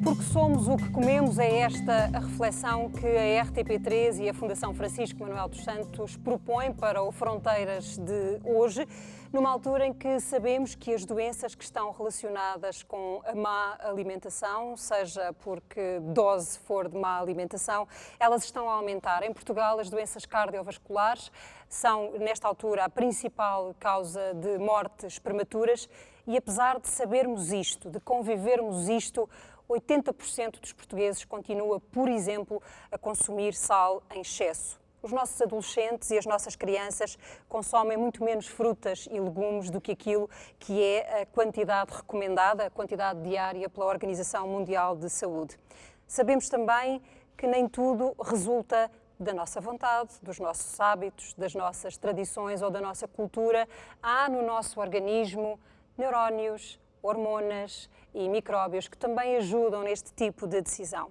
Porque somos o que comemos é esta a reflexão que a RTP3 e a Fundação Francisco Manuel dos Santos propõem para o Fronteiras de hoje, numa altura em que sabemos que as doenças que estão relacionadas com a má alimentação, seja porque dose for de má alimentação, elas estão a aumentar. Em Portugal, as doenças cardiovasculares são, nesta altura, a principal causa de mortes prematuras e, apesar de sabermos isto, de convivermos isto, 80% dos portugueses continua, por exemplo, a consumir sal em excesso. Os nossos adolescentes e as nossas crianças consomem muito menos frutas e legumes do que aquilo que é a quantidade recomendada, a quantidade diária pela Organização Mundial de Saúde. Sabemos também que nem tudo resulta da nossa vontade, dos nossos hábitos, das nossas tradições ou da nossa cultura. Há no nosso organismo neurónios, hormonas e micróbios que também ajudam neste tipo de decisão.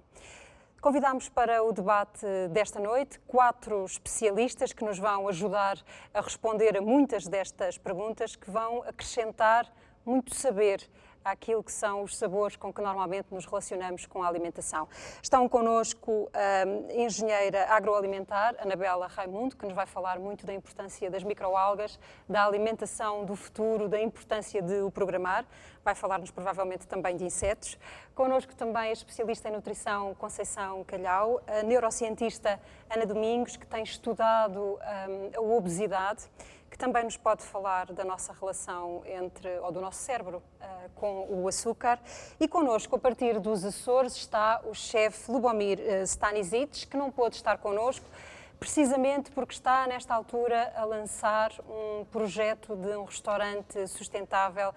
Convidámos para o debate desta noite 4 especialistas que nos vão ajudar a responder a muitas destas perguntas, que vão acrescentar muito saber àquilo que são os sabores com que normalmente nos relacionamos com a alimentação. Estão connosco a engenheira agroalimentar Anabela Raimundo, que nos vai falar muito da importância das microalgas, da alimentação do futuro, da importância de o programar. Vai falar-nos provavelmente também de insetos. Connosco também a especialista em nutrição Conceição Calhau, a neurocientista Ana Domingos, que tem estudado a obesidade, que também nos pode falar da nossa relação ou do nosso cérebro com o açúcar. E connosco, a partir dos Açores, está o chefe Lubomir Stanisic, que não pôde estar connosco, precisamente porque está, nesta altura, a lançar um projeto de um restaurante sustentável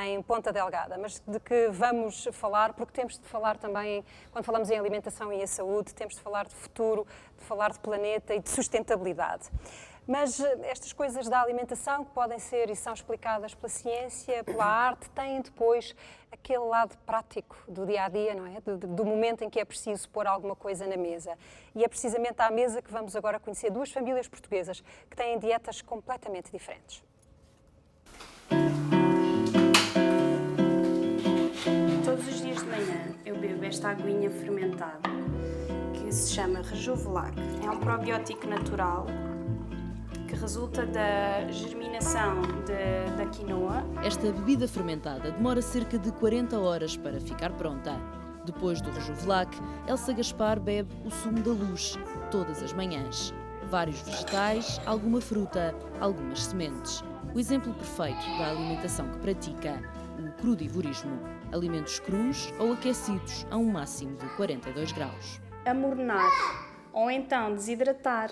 em Ponta Delgada, mas de que vamos falar, porque temos de falar também, quando falamos em alimentação e em saúde, temos de falar de futuro, de falar de planeta e de sustentabilidade. Mas estas coisas da alimentação, que podem ser e são explicadas pela ciência, pela arte, têm depois aquele lado prático do dia-a-dia, não é? Do momento em que é preciso pôr alguma coisa na mesa. E é precisamente à mesa que vamos agora conhecer 2 famílias portuguesas que têm dietas completamente diferentes. Todos os dias de manhã eu bebo esta aguinha fermentada, que se chama Rejuvelac. É um probiótico natural que resulta da germinação da quinoa. Esta bebida fermentada demora cerca de 40 horas para ficar pronta. Depois do Rejuvelac, Elsa Gaspar bebe o sumo da luz, todas as manhãs. Vários vegetais, alguma fruta, algumas sementes. O exemplo perfeito da alimentação que pratica, o crudivorismo. Alimentos crus ou aquecidos a um máximo de 42 graus. Amornar ou então desidratar,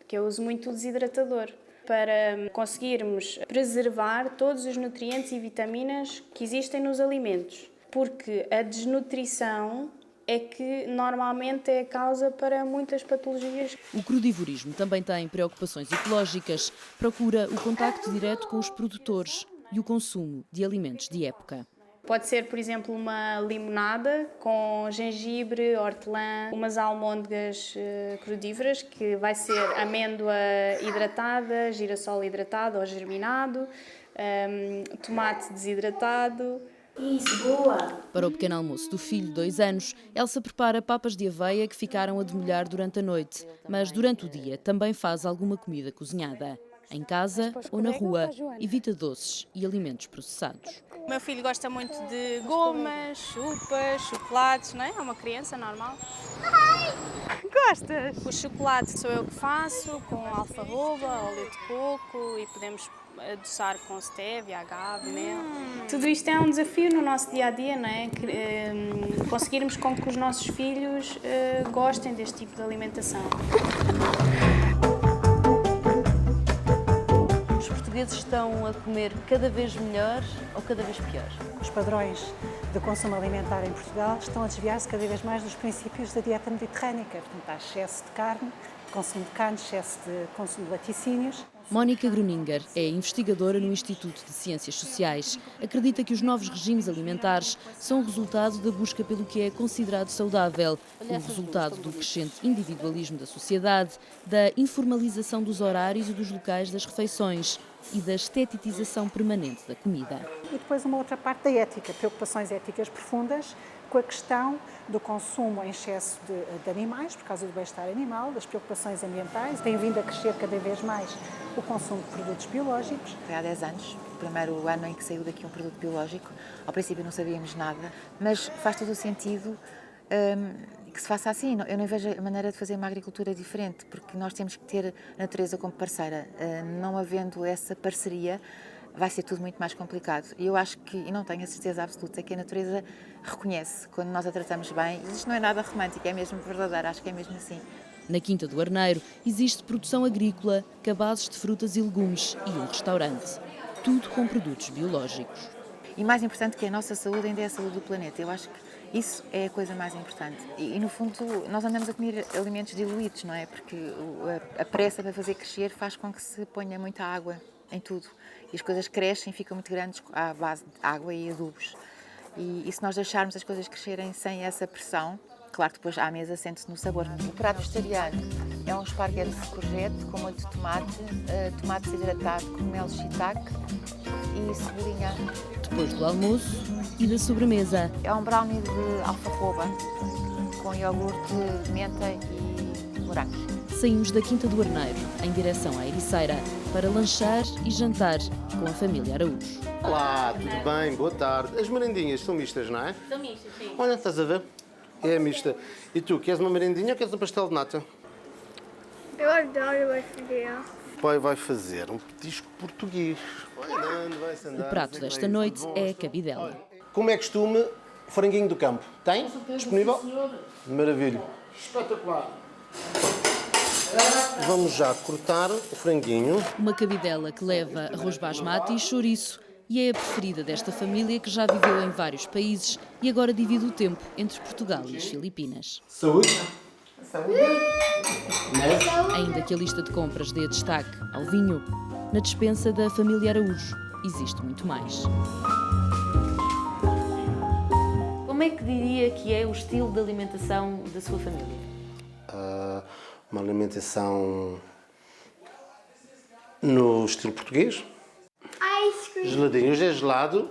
que eu uso muito o desidratador, para conseguirmos preservar todos os nutrientes e vitaminas que existem nos alimentos. Porque a desnutrição é que normalmente é a causa para muitas patologias. O crudivorismo também tem preocupações ecológicas, procura o contacto direto com os produtores e o consumo de alimentos de época. Pode ser, por exemplo, uma limonada com gengibre, hortelã, umas almôndegas crudívoras, que vai ser amêndoa hidratada, girassol hidratado ou germinado, tomate desidratado. Isso, boa! Para o pequeno almoço do filho de 2 anos, Elsa prepara papas de aveia que ficaram a demolhar durante a noite, mas durante o dia também faz alguma comida cozinhada. Em casa ou na rua, evita doces e alimentos processados. O meu filho gosta muito de gomas, chupas, chocolates, não é? É uma criança normal. Gostas? O chocolate sou eu que faço, com alfarroba, óleo de coco, e podemos adoçar com stevia, agave, mel. Tudo isto é um desafio no nosso dia-a-dia, não é? Conseguirmos com que os nossos filhos gostem deste tipo de alimentação. Os portugueses estão a comer cada vez melhor ou cada vez pior? Os padrões de consumo alimentar em Portugal estão a desviar-se cada vez mais dos princípios da dieta mediterrânica. Portanto, há excesso de carne, consumo de carne, excesso de consumo de laticínios. Mónica Gruninger é investigadora no Instituto de Ciências Sociais. Acredita que os novos regimes alimentares são o resultado da busca pelo que é considerado saudável, o resultado do crescente individualismo da sociedade, da informalização dos horários e dos locais das refeições. e da esteticização permanente da comida. E depois uma outra parte da ética, preocupações éticas profundas com a questão do consumo em excesso de animais, por causa do bem-estar animal, das preocupações ambientais. Tem vindo a crescer cada vez mais o consumo de produtos biológicos. Foi há 10 anos, o primeiro ano em que saiu daqui um produto biológico. Ao princípio não sabíamos nada, mas faz todo o sentido que se faça assim. Eu não vejo a maneira de fazer uma agricultura diferente, porque nós temos que ter a natureza como parceira. Não havendo essa parceria, vai ser tudo muito mais complicado. E eu acho que, e não tenho a certeza absoluta, que a natureza reconhece quando nós a tratamos bem. Isto não é nada romântico, é mesmo verdadeiro, acho que é mesmo assim. Na Quinta do Arneiro existe produção agrícola, cabazes de frutas e legumes e um restaurante. Tudo com produtos biológicos. E mais importante que a nossa saúde ainda é a saúde do planeta. Eu acho que isso é a coisa mais importante. E no fundo, nós andamos a comer alimentos diluídos, não é? Porque a pressa para fazer crescer faz com que se ponha muita água em tudo. E as coisas crescem, ficam muito grandes à base de água e adubos. E se nós deixarmos as coisas crescerem sem essa pressão, claro que depois à mesa sente-se no sabor. O prato vegetariano é um esparguete de courgette com molho de tomate, tomate desidratado, cogumelos shiitake e cebolinha. Depois do almoço e da sobremesa. É um brownie de alfarroba com iogurte, menta e morangos. Saímos da Quinta do Arneiro em direção à Ericeira para lanchar e jantar com a família Araújo. Olá, tudo bem? Boa tarde. As merendinhas são mistas, não é? São mistas, sim. Olha, estás a ver? É mista. E tu, queres uma merendinha ou queres um pastel de nata? Eu adoro bateria. O pai vai fazer um petisco português. Vai andando, vai-se andando. O prato desta noite é a cabidela. Como é costume, franguinho do campo. Tem? Disponível? Maravilha. Espetacular. Vamos já cortar o franguinho. Uma cabidela que leva arroz basmati e chouriço e é a preferida desta família que já viveu em vários países e agora divide o tempo entre Portugal e as Filipinas. Saúde. Saúde. Ainda que a lista de compras dê destaque ao vinho, na despensa da família Araújo existe muito mais. Como é que diria que é o estilo de alimentação da sua família? Uma alimentação no estilo português. Ice cream. Geladinho. Hoje é gelado.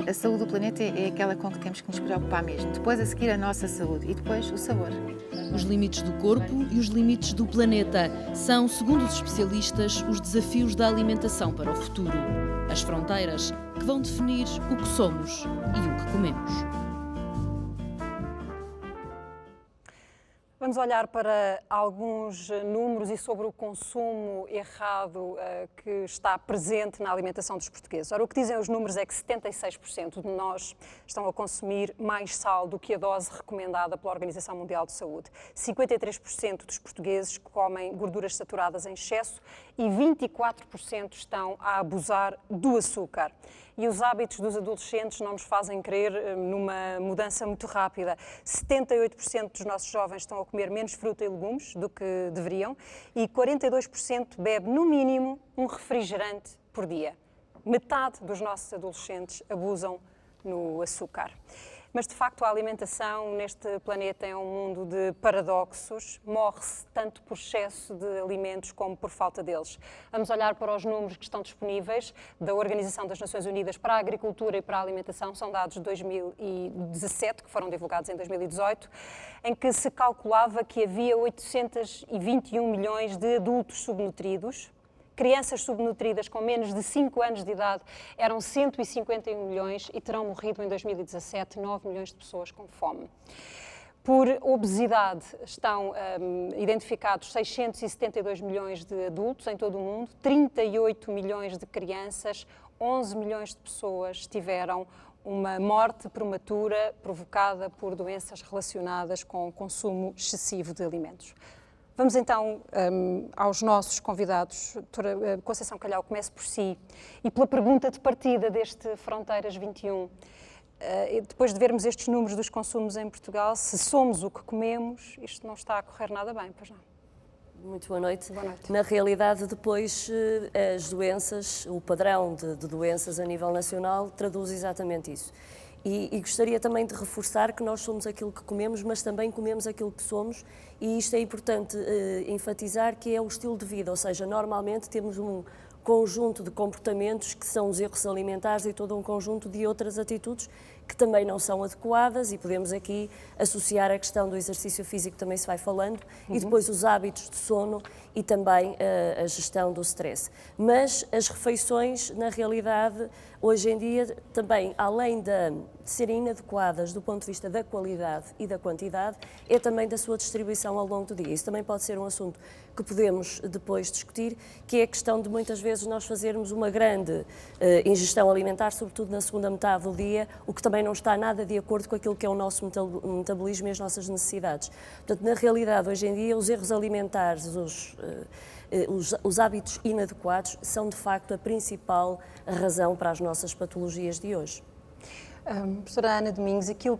A saúde do planeta é aquela com que temos que nos preocupar mesmo. Depois a seguir a nossa saúde e depois o sabor. Os limites do corpo e os limites do planeta são, segundo os especialistas, os desafios da alimentação para o futuro. As fronteiras que vão definir o que somos e o que comemos. Vamos olhar para alguns números e sobre o consumo errado que está presente na alimentação dos portugueses. Ora, o que dizem os números é que 76% de nós estão a consumir mais sal do que a dose recomendada pela Organização Mundial de Saúde. 53% dos portugueses comem gorduras saturadas em excesso e 24% estão a abusar do açúcar. E os hábitos dos adolescentes não nos fazem crer numa mudança muito rápida. 78% dos nossos jovens estão a comer menos fruta e legumes do que deveriam e 42% bebe, no mínimo, um refrigerante por dia. Metade dos nossos adolescentes abusam no açúcar. Mas, de facto, a alimentação neste planeta é um mundo de paradoxos. Morre-se tanto por excesso de alimentos como por falta deles. Vamos olhar para os números que estão disponíveis da Organização das Nações Unidas para a Agricultura e para a Alimentação. São dados de 2017, que foram divulgados em 2018, em que se calculava que havia 821 milhões de adultos subnutridos. Crianças subnutridas com menos de 5 anos de idade eram 151 milhões e terão morrido em 2017 9 milhões de pessoas com fome. Por obesidade estão identificados 672 milhões de adultos em todo o mundo, 38 milhões de crianças, 11 milhões de pessoas tiveram uma morte prematura provocada por doenças relacionadas com o consumo excessivo de alimentos. Vamos então aos nossos convidados. Doutora Conceição Calhau, comece por si e pela pergunta de partida deste Fronteiras 21. Depois de vermos estes números dos consumos em Portugal, se somos o que comemos, isto não está a correr nada bem, pois não? Muito boa noite. Boa noite. Na realidade, depois, as doenças, o padrão de doenças a nível nacional traduz exatamente isso. E gostaria também de reforçar que nós somos aquilo que comemos, mas também comemos aquilo que somos, e isto é importante enfatizar, que é o estilo de vida, ou seja, normalmente temos um conjunto de comportamentos que são os erros alimentares e todo um conjunto de outras atitudes que também não são adequadas, e podemos aqui associar a questão do exercício físico, também se vai falando, e depois os hábitos de sono e também a gestão do stress. Mas as refeições, na realidade, hoje em dia, também, além de serem inadequadas do ponto de vista da qualidade e da quantidade, é também da sua distribuição ao longo do dia. Isso também pode ser um assunto que podemos depois discutir, que é a questão de muitas vezes nós fazermos uma grande ingestão alimentar, sobretudo na segunda metade do dia, o que também não está nada de acordo com aquilo que é o nosso metabolismo e as nossas necessidades. Portanto, na realidade, hoje em dia, os erros alimentares, os hábitos inadequados são de facto a principal razão para as nossas patologias de hoje. Professora Ana Domingos, aquilo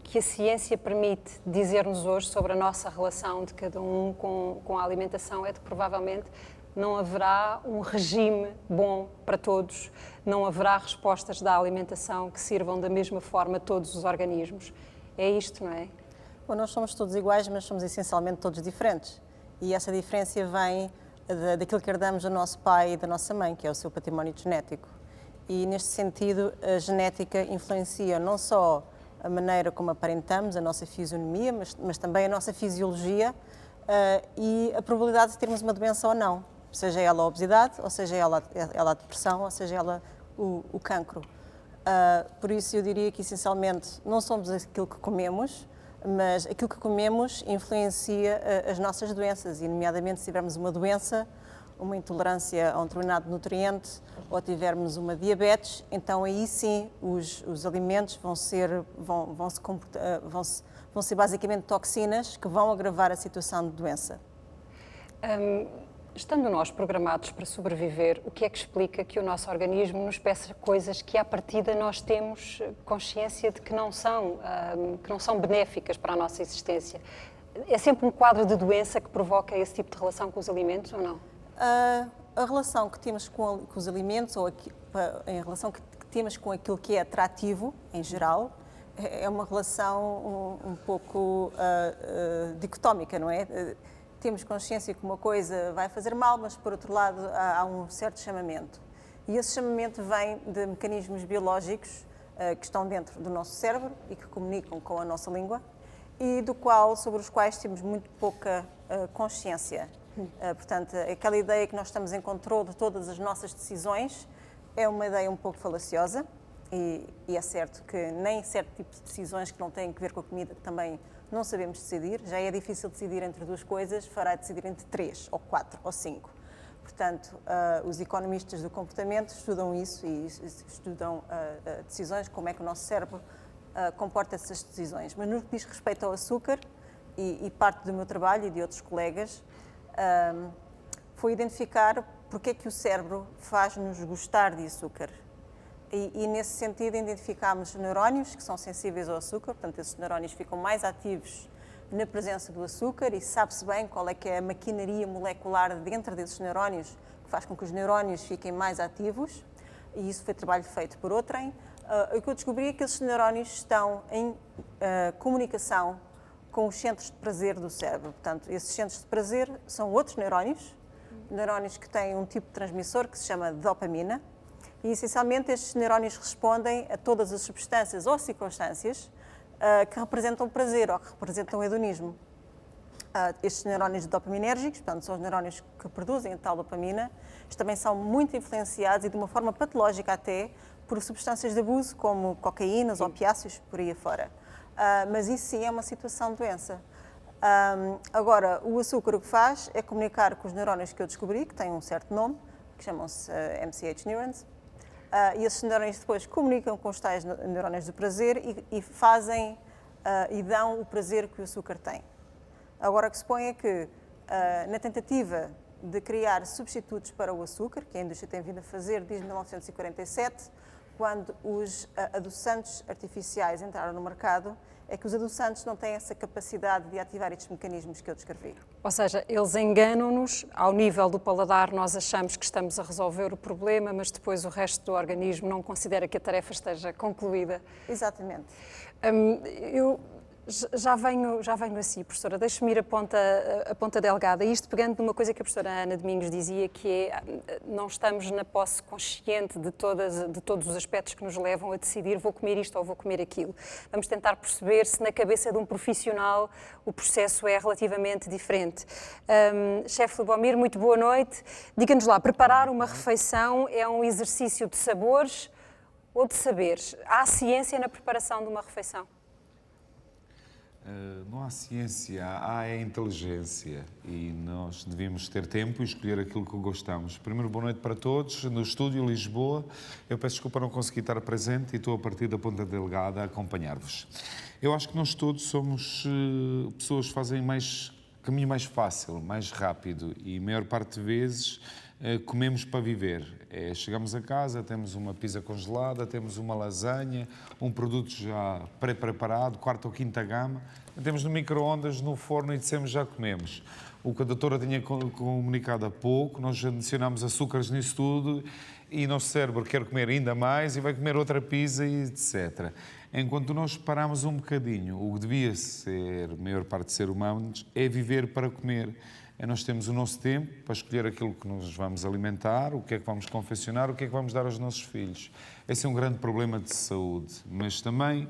que a ciência permite dizer-nos hoje sobre a nossa relação de cada um com a alimentação é de que provavelmente não haverá um regime bom para todos, não haverá respostas da alimentação que sirvam da mesma forma a todos os organismos. É isto, não é? Bom, nós somos todos iguais, mas somos essencialmente todos diferentes. E essa diferença vem daquilo que herdamos do nosso pai e da nossa mãe, que é o seu património genético. E, neste sentido, a genética influencia não só a maneira como aparentamos, a nossa fisionomia, mas também a nossa fisiologia e a probabilidade de termos uma doença ou não, seja ela a obesidade, ou seja ela a depressão, ou seja ela o cancro. Por isso, eu diria que, essencialmente, não somos aquilo que comemos, mas aquilo que comemos influencia as nossas doenças, e, nomeadamente, se tivermos uma doença, uma intolerância a um determinado nutriente, ou tivermos uma diabetes, então aí sim os alimentos vão ser basicamente toxinas que vão agravar a situação de doença. Estando nós programados para sobreviver, o que é que explica que o nosso organismo nos peça coisas que à partida nós temos consciência de que não são benéficas para a nossa existência? É sempre um quadro de doença que provoca esse tipo de relação com os alimentos ou não? A relação que temos com os alimentos, ou em relação que temos com aquilo que é atrativo, em geral, é uma relação um pouco dicotómica, não é? Temos consciência que uma coisa vai fazer mal, mas, por outro lado, há um certo chamamento. E esse chamamento vem de mecanismos biológicos que estão dentro do nosso cérebro e que comunicam com a nossa língua, e sobre os quais temos muito pouca consciência. Portanto, aquela ideia que nós estamos em controle de todas as nossas decisões é uma ideia um pouco falaciosa, e é certo que nem certo tipo de decisões que não têm a ver com a comida também não sabemos decidir. Já é difícil decidir entre duas coisas, fará decidir entre 3, ou 4, ou 5. Portanto, os economistas do comportamento estudam isso e estudam decisões, como é que o nosso cérebro comporta essas decisões. Mas no que diz respeito ao açúcar, e parte do meu trabalho e de outros colegas, foi identificar porque é que o cérebro faz-nos gostar de açúcar. E nesse sentido identificámos neurónios que são sensíveis ao açúcar, portanto esses neurónios ficam mais ativos na presença do açúcar, e sabe-se bem qual é que é a maquinaria molecular dentro desses neurónios que faz com que os neurónios fiquem mais ativos, e isso foi trabalho feito por outrem. O que eu descobri é que esses neurónios estão em comunicação com os centros de prazer do cérebro. Portanto, esses centros de prazer são outros neurónios que têm um tipo de transmissor que se chama dopamina, e essencialmente estes neurónios respondem a todas as substâncias ou circunstâncias que representam prazer ou que representam hedonismo. Estes neurónios dopaminérgicos, portanto, são os neurónios que produzem a tal dopamina, também são muito influenciados, e de uma forma patológica até, por substâncias de abuso como cocaínas, opiáceos, por aí afora. Mas isso sim é uma situação de doença. Agora, o açúcar o que faz é comunicar com os neurónios que eu descobri, que têm um certo nome, que chamam-se MCH neurons, e esses neurónios depois comunicam com os tais neurónios do prazer e dão o prazer que o açúcar tem. Agora, o que se põe é que, na tentativa de criar substitutos para o açúcar, que a indústria tem vindo a fazer desde 1947, quando os adoçantes artificiais entraram no mercado, é que os adoçantes não têm essa capacidade de ativar estes mecanismos que eu descrevi. Ou seja, eles enganam-nos, ao nível do paladar nós achamos que estamos a resolver o problema, mas depois o resto do organismo não considera que a tarefa esteja concluída. Exatamente. Eu já venho assim, professora, deixe-me ir a ponta delgada. Isto pegando numa coisa que a professora Ana Domingos dizia, que é, não estamos na posse consciente de todos os aspectos que nos levam a decidir vou comer isto ou vou comer aquilo. Vamos tentar perceber se na cabeça de um profissional o processo é relativamente diferente. Chefe Lubomir, muito boa noite. Diga-nos lá, preparar uma refeição é um exercício de sabores ou de saberes? Há ciência na preparação de uma refeição? Não há ciência, há a inteligência e nós devemos ter tempo e escolher aquilo que gostamos. Primeiro, boa noite para todos. No estúdio Lisboa, eu peço desculpa não conseguir estar presente e estou a partir da Ponta Delgada a acompanhar-vos. Eu acho que nós todos somos pessoas que fazem caminho mais fácil, mais rápido e a maior parte de vezes comemos para viver. Chegamos a casa, temos uma pizza congelada, temos uma lasanha, um produto já pré-preparado, quarta ou quinta gama, temos no micro-ondas, no forno e dissemos já comemos. O que a doutora tinha comunicado há pouco, nós adicionamos açúcares nisso tudo e o nosso cérebro quer comer ainda mais e vai comer outra pizza e etc. Enquanto nós paramos um bocadinho, o que devia ser, a maior parte de seres humanos, é viver para comer. Nós temos o nosso tempo para escolher aquilo que nos vamos alimentar, o que é que vamos confeccionar, o que é que vamos dar aos nossos filhos. Esse é um grande problema de saúde, mas também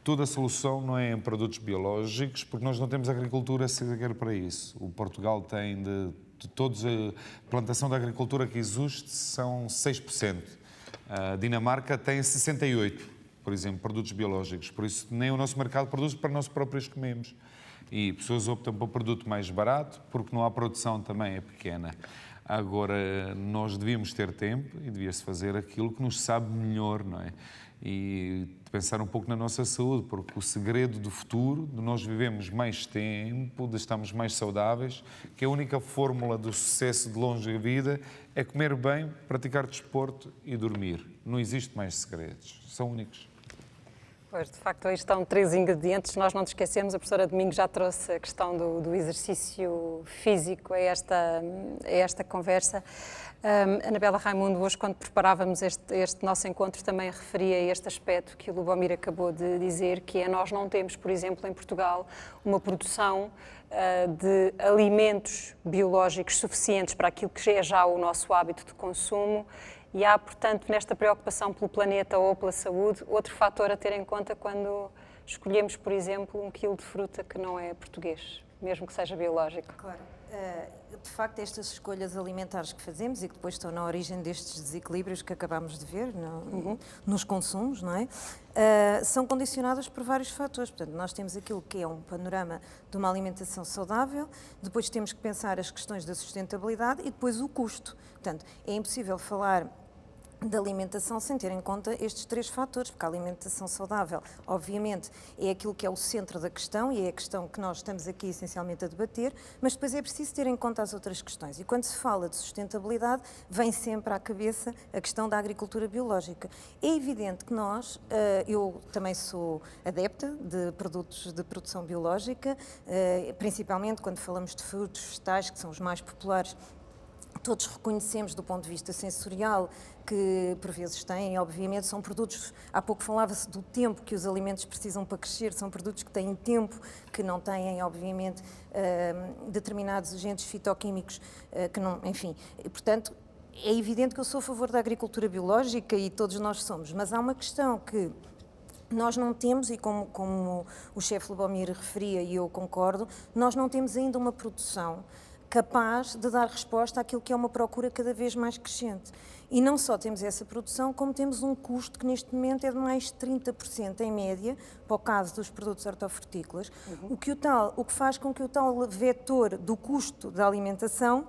toda a solução não é em produtos biológicos, porque nós não temos agricultura sequer para isso. O Portugal tem de todos a plantação da agricultura que existe são 6%. A Dinamarca tem 68%, por exemplo, produtos biológicos. Por isso nem o nosso mercado produz para nós próprios comemos. E pessoas optam por um produto mais barato, porque não há produção também, é pequena. Agora, nós devíamos ter tempo e devia-se fazer aquilo que nos sabe melhor, não é? E pensar um pouco na nossa saúde, porque o segredo do futuro, de nós vivemos mais tempo, de estarmos mais saudáveis, que a única fórmula do sucesso de longa vida é comer bem, praticar desporto e dormir. Não existe mais segredos, são únicos. Pois, de facto, aí estão 3 ingredientes. Nós não nos esquecemos, a professora Domingos já trouxe a questão do exercício físico a esta conversa. Anabela Raimundo, hoje, quando preparávamos este nosso encontro, também referia este aspecto que o Lubomir acabou de dizer, que é nós não temos, por exemplo, em Portugal, uma produção de alimentos biológicos suficientes para aquilo que é já o nosso hábito de consumo. E há, portanto, nesta preocupação pelo planeta ou pela saúde, outro fator a ter em conta quando escolhemos, por exemplo, 1 quilo de fruta que não é português, mesmo que seja biológico. Claro. De facto, estas escolhas alimentares que fazemos e que depois estão na origem destes desequilíbrios que acabamos de ver nos consumos, não é? São condicionadas por vários fatores. Portanto, nós temos aquilo que é um panorama de uma alimentação saudável, depois temos que pensar as questões da sustentabilidade e depois o custo. Portanto, é impossível falar da alimentação sem ter em conta estes 3 fatores, porque a alimentação saudável, obviamente, é aquilo que é o centro da questão e é a questão que nós estamos aqui essencialmente a debater, mas depois é preciso ter em conta as outras questões. E quando se fala de sustentabilidade, vem sempre à cabeça a questão da agricultura biológica. É evidente que nós, eu também sou adepta de produtos de produção biológica, principalmente quando falamos de frutos, vegetais, que são os mais populares. Todos reconhecemos do ponto de vista sensorial que por vezes têm, obviamente, são produtos, há pouco falava-se do tempo que os alimentos precisam para crescer, são produtos que têm tempo, que não têm, obviamente, determinados agentes fitoquímicos, que não, enfim, e, portanto, é evidente que eu sou a favor da agricultura biológica e todos nós somos, mas há uma questão que nós não temos, e como o chefe Lubomir referia e eu concordo, nós não temos ainda uma produção capaz de dar resposta àquilo que é uma procura cada vez mais crescente. E não só temos essa produção, como temos um custo que neste momento é de mais de 30% em média, para o caso dos produtos hortofrutícolas, o que faz com que o tal vetor do custo da alimentação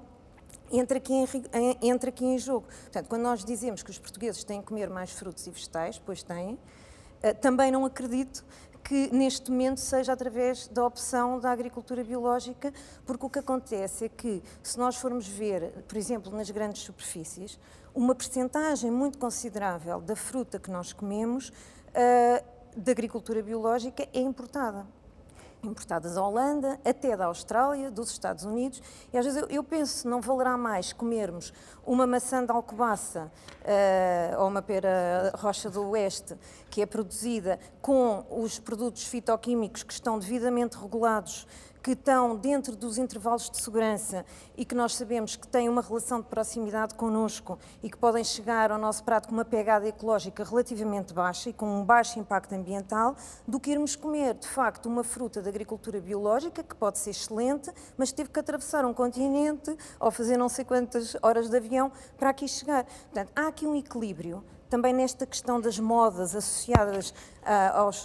entre aqui em jogo. Portanto, quando nós dizemos que os portugueses têm que comer mais frutos e vegetais, pois têm, também não acredito que neste momento seja através da opção da agricultura biológica, porque o que acontece é que, se nós formos ver, por exemplo, nas grandes superfícies, uma percentagem muito considerável da fruta que nós comemos de agricultura biológica é importada. Importadas da Holanda, até da Austrália, dos Estados Unidos. E às vezes eu penso, não valerá mais comermos uma maçã de Alcobaça ou uma pera Rocha do Oeste, que é produzida com os produtos fitoquímicos que estão devidamente regulados, que estão dentro dos intervalos de segurança e que nós sabemos que têm uma relação de proximidade connosco e que podem chegar ao nosso prato com uma pegada ecológica relativamente baixa e com um baixo impacto ambiental, do que irmos comer, de facto, uma fruta de agricultura biológica, que pode ser excelente, mas teve que atravessar um continente ou fazer não sei quantas horas de avião para aqui chegar. Portanto, há aqui um equilíbrio também nesta questão das modas associadas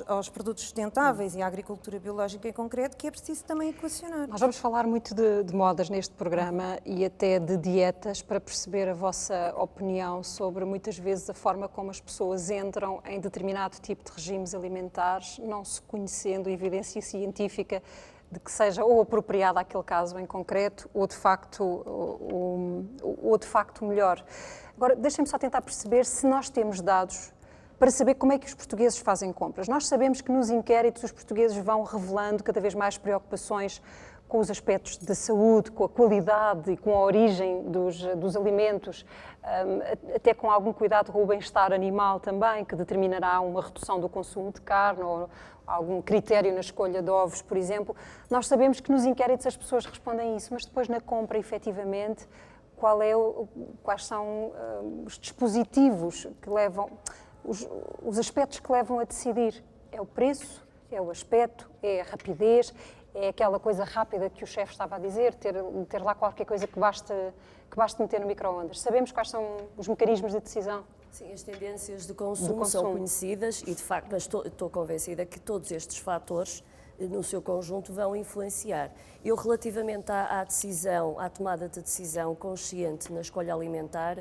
aos produtos sustentáveis e à agricultura biológica em concreto, que é preciso também equacionar. Nós vamos falar muito de modas neste programa e até de dietas, para perceber a vossa opinião sobre, muitas vezes, a forma como as pessoas entram em determinado tipo de regimes alimentares, não se conhecendo evidência científica de que seja ou apropriada àquele caso em concreto ou de facto melhor. Agora, deixem-me só tentar perceber se nós temos dados para saber como é que os portugueses fazem compras. Nós sabemos que nos inquéritos os portugueses vão revelando cada vez mais preocupações com os aspectos da saúde, com a qualidade e com a origem dos alimentos, até com algum cuidado com o bem-estar animal também, que determinará uma redução do consumo de carne ou algum critério na escolha de ovos, por exemplo. Nós sabemos que nos inquéritos as pessoas respondem isso, mas depois na compra, efetivamente, quais são os dispositivos que levam, os aspectos que levam a decidir? É o preço, é o aspecto, é a rapidez, é aquela coisa rápida que o chefe estava a dizer, ter lá qualquer coisa que baste meter no micro-ondas. Sabemos quais são os mecanismos de decisão? Sim, as tendências de consumo são conhecidas e, de facto, mas estou convencida que todos estes fatores, no seu conjunto, vão influenciar. Eu, relativamente à decisão, à tomada de decisão consciente na escolha alimentar,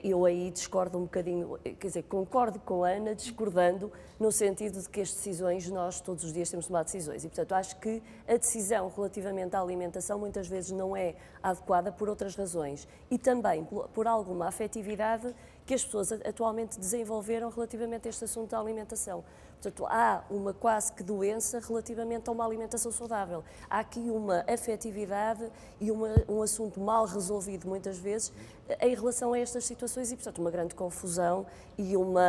eu aí discordo um bocadinho, quer dizer, concordo com a Ana, discordando no sentido de que as decisões, nós todos os dias temos de tomar decisões e, portanto, acho que a decisão relativamente à alimentação muitas vezes não é adequada por outras razões e também por alguma afetividade que as pessoas atualmente desenvolveram relativamente a este assunto da alimentação. Portanto, há uma quase que doença relativamente a uma alimentação saudável. Há aqui uma afetividade e um assunto mal resolvido, muitas vezes, em relação a estas situações e, portanto, uma grande confusão e uma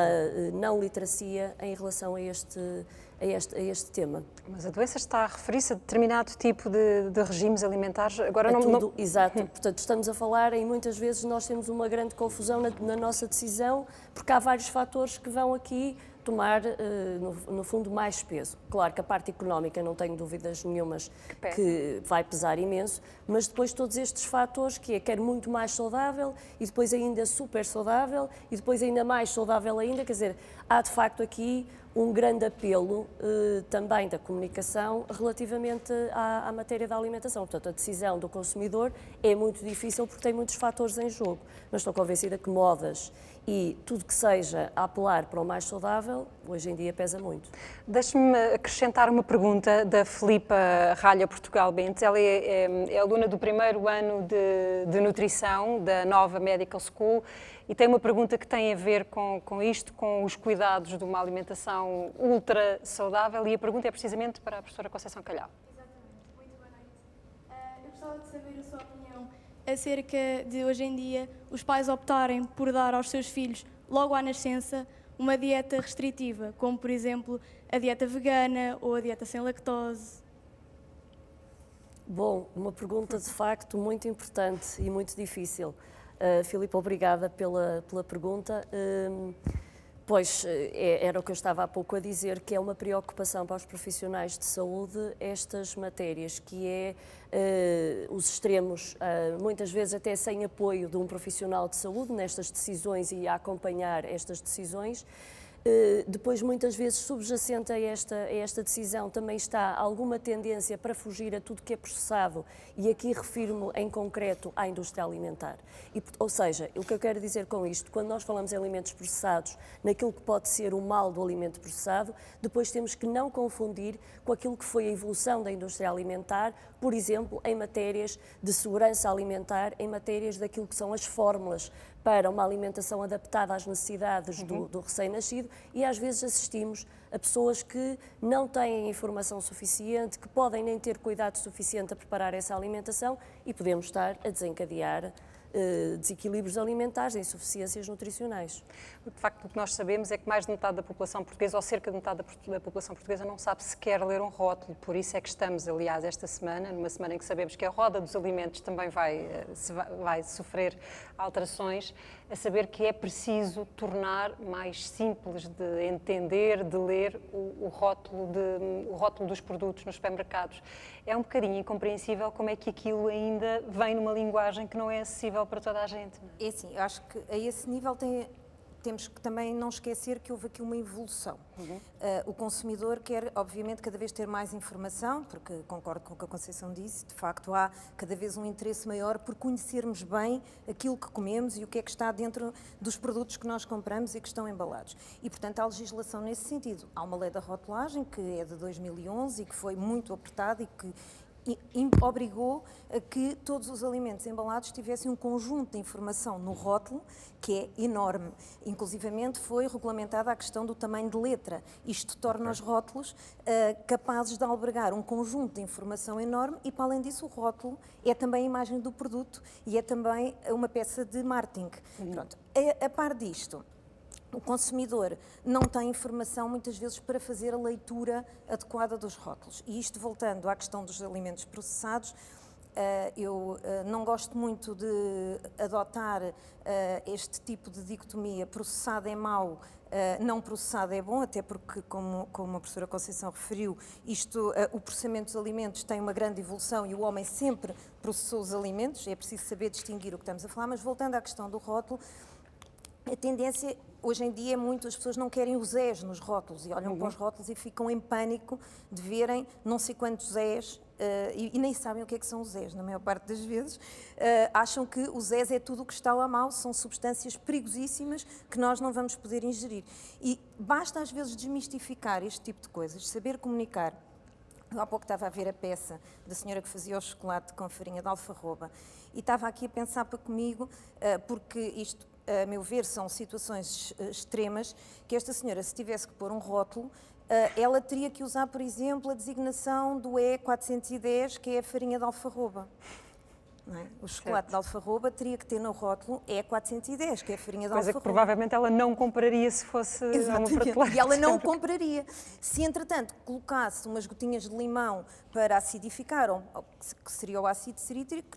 não literacia em relação a este tema. Mas a doença está a referir-se a determinado tipo de regimes alimentares? Agora tudo, exato. Portanto, estamos a falar em muitas vezes nós temos uma grande confusão na nossa decisão, porque há vários fatores que vão aqui tomar, no fundo, mais peso. Claro que a parte económica, não tenho dúvidas nenhumas, que vai pesar imenso, mas depois todos estes fatores, que é quer muito mais saudável e depois ainda super saudável e depois ainda mais saudável ainda, quer dizer, há de facto aqui um grande apelo também da comunicação relativamente à matéria da alimentação. Portanto, a decisão do consumidor é muito difícil porque tem muitos fatores em jogo, mas estou convencida que modas e tudo que seja a apelar para o mais saudável, hoje em dia pesa muito. Deixe-me acrescentar uma pergunta da Filipa Ralha Portugal Bentes. Ela é aluna do primeiro ano de nutrição da Nova Medical School e tem uma pergunta que tem a ver com isto, com os cuidados de uma alimentação ultra saudável, e a pergunta é precisamente para a professora Conceição Calhau. Exatamente. Muito boa noite. Eu gostava de saber a sua opinião acerca de, hoje em dia, os pais optarem por dar aos seus filhos, logo à nascença, uma dieta restritiva, como, por exemplo, a dieta vegana ou a dieta sem lactose. Bom, uma pergunta de facto muito importante e muito difícil. Filipe, obrigada pela pergunta. Pois, era o que eu estava há pouco a dizer, que é uma preocupação para os profissionais de saúde estas matérias, que é os extremos, muitas vezes até sem apoio de um profissional de saúde nestas decisões e a acompanhar estas decisões. Depois, muitas vezes, subjacente a esta decisão também está alguma tendência para fugir a tudo que é processado, e aqui refiro-me em concreto à indústria alimentar. Ou seja, o que eu quero dizer com isto, quando nós falamos em alimentos processados, naquilo que pode ser o mal do alimento processado, depois temos que não confundir com aquilo que foi a evolução da indústria alimentar, por exemplo, em matérias de segurança alimentar, em matérias daquilo que são as fórmulas para uma alimentação adaptada às necessidades do recém-nascido, e às vezes assistimos a pessoas que não têm informação suficiente, que podem nem ter cuidado suficiente a preparar essa alimentação, e podemos estar a desencadear desequilíbrios alimentares, insuficiências nutricionais. De facto, o que nós sabemos é que mais de metade da população portuguesa, ou cerca de metade da população portuguesa, não sabe sequer ler um rótulo. Por isso é que estamos, aliás, esta semana, numa semana em que sabemos que a roda dos alimentos também vai sofrer alterações, a saber que é preciso tornar mais simples de entender, de ler o rótulo dos produtos nos supermercados. É um bocadinho incompreensível como é que aquilo ainda vem numa linguagem que não é acessível para toda a gente. É assim, eu acho que a esse nível temos que também não esquecer que houve aqui uma evolução. O consumidor quer, obviamente, cada vez ter mais informação, porque concordo com o que a Conceição disse, de facto há cada vez um interesse maior por conhecermos bem aquilo que comemos e o que é que está dentro dos produtos que nós compramos e que estão embalados. E, portanto, há legislação nesse sentido. Há uma lei da rotulagem, que é de 2011 e que foi muito apertada e que obrigou a que todos os alimentos embalados tivessem um conjunto de informação no rótulo que é enorme. Inclusivamente foi regulamentada a questão do tamanho de letra. Isto torna os rótulos capazes de albergar um conjunto de informação enorme e, para além disso, o rótulo é também a imagem do produto e é também uma peça de marketing. Pronto. A par disto, o consumidor não tem informação, muitas vezes, para fazer a leitura adequada dos rótulos. E isto, voltando à questão dos alimentos processados, eu não gosto muito de adotar este tipo de dicotomia: processado é mau, não processado é bom, até porque, como a professora Conceição referiu, o processamento dos alimentos tem uma grande evolução e o homem sempre processou os alimentos, é preciso saber distinguir o que estamos a falar. Mas, voltando à questão do rótulo, a tendência hoje em dia é muito, as pessoas não querem os Zés nos rótulos e olham para os rótulos e ficam em pânico de verem não sei quantos Zés e nem sabem o que é que são os Zés, na maior parte das vezes. Acham que os Zés é tudo o que está lá mal, são substâncias perigosíssimas que nós não vamos poder ingerir. E basta às vezes desmistificar este tipo de coisas, saber comunicar. Eu há pouco estava a ver a peça da senhora que fazia o chocolate com farinha de alfarroba e estava aqui a pensar para comigo, porque isto, a meu ver, são situações extremas, que esta senhora, se tivesse que pôr um rótulo, ela teria que usar, por exemplo, a designação do E410, que é a farinha de alfarroba. Não é? O chocolate de alfarroba teria que ter no rótulo E410, que é a farinha de alfarroba. Coisa que provavelmente ela não compraria se fosse uma prateleira. E ela não o compraria. Se, entretanto, colocasse umas gotinhas de limão para acidificar, que seria o ácido cirítrico,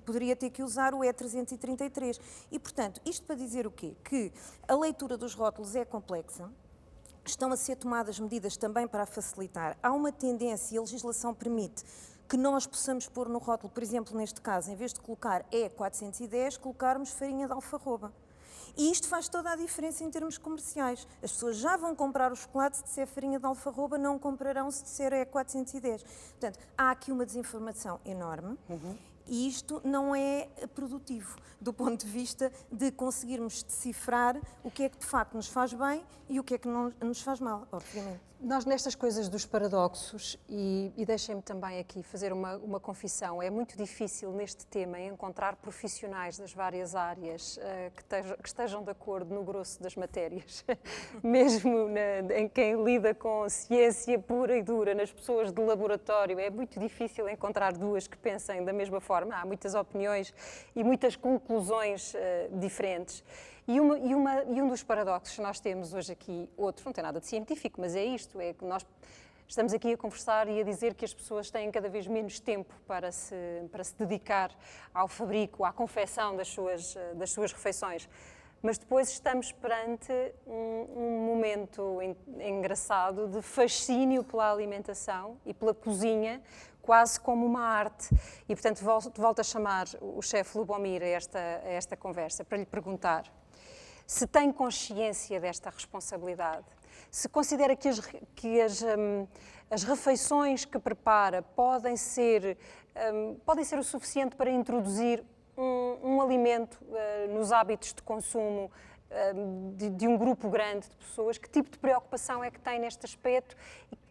poderia ter que usar o E333. E, portanto, isto para dizer o quê? Que a leitura dos rótulos é complexa. Estão a ser tomadas medidas também para a facilitar. Há uma tendência, e a legislação permite, que nós possamos pôr no rótulo, por exemplo, neste caso, em vez de colocar E410, colocarmos farinha de alfarroba. E isto faz toda a diferença em termos comerciais. As pessoas já vão comprar o chocolate se disser farinha de alfarroba, não comprarão se disser E410. Portanto, há aqui uma desinformação enorme. E isto não é produtivo, do ponto de vista de conseguirmos decifrar o que é que de facto nos faz bem e o que é que não nos faz mal, obviamente. Nós, nestas coisas dos paradoxos, e deixem-me também aqui fazer uma confissão, é muito difícil neste tema encontrar profissionais das várias áreas que estejam de acordo no grosso das matérias. Mesmo em quem lida com ciência pura e dura, nas pessoas de laboratório, é muito difícil encontrar duas que pensem da mesma forma. Há muitas opiniões e muitas conclusões diferentes. E um dos paradoxos que nós temos hoje aqui, outro, não tem nada de científico, mas é isto, é que nós estamos aqui a conversar e a dizer que as pessoas têm cada vez menos tempo para se dedicar ao fabrico, à confecção das suas refeições. Mas depois estamos perante um momento engraçado de fascínio pela alimentação e pela cozinha, quase como uma arte. E, portanto, volto a chamar o chefe Lubomir a esta conversa para lhe perguntar se tem consciência desta responsabilidade, se considera que as refeições que prepara podem ser o suficiente para introduzir um alimento nos hábitos de consumo de um grupo grande de pessoas. Que tipo de preocupação é que tem neste aspecto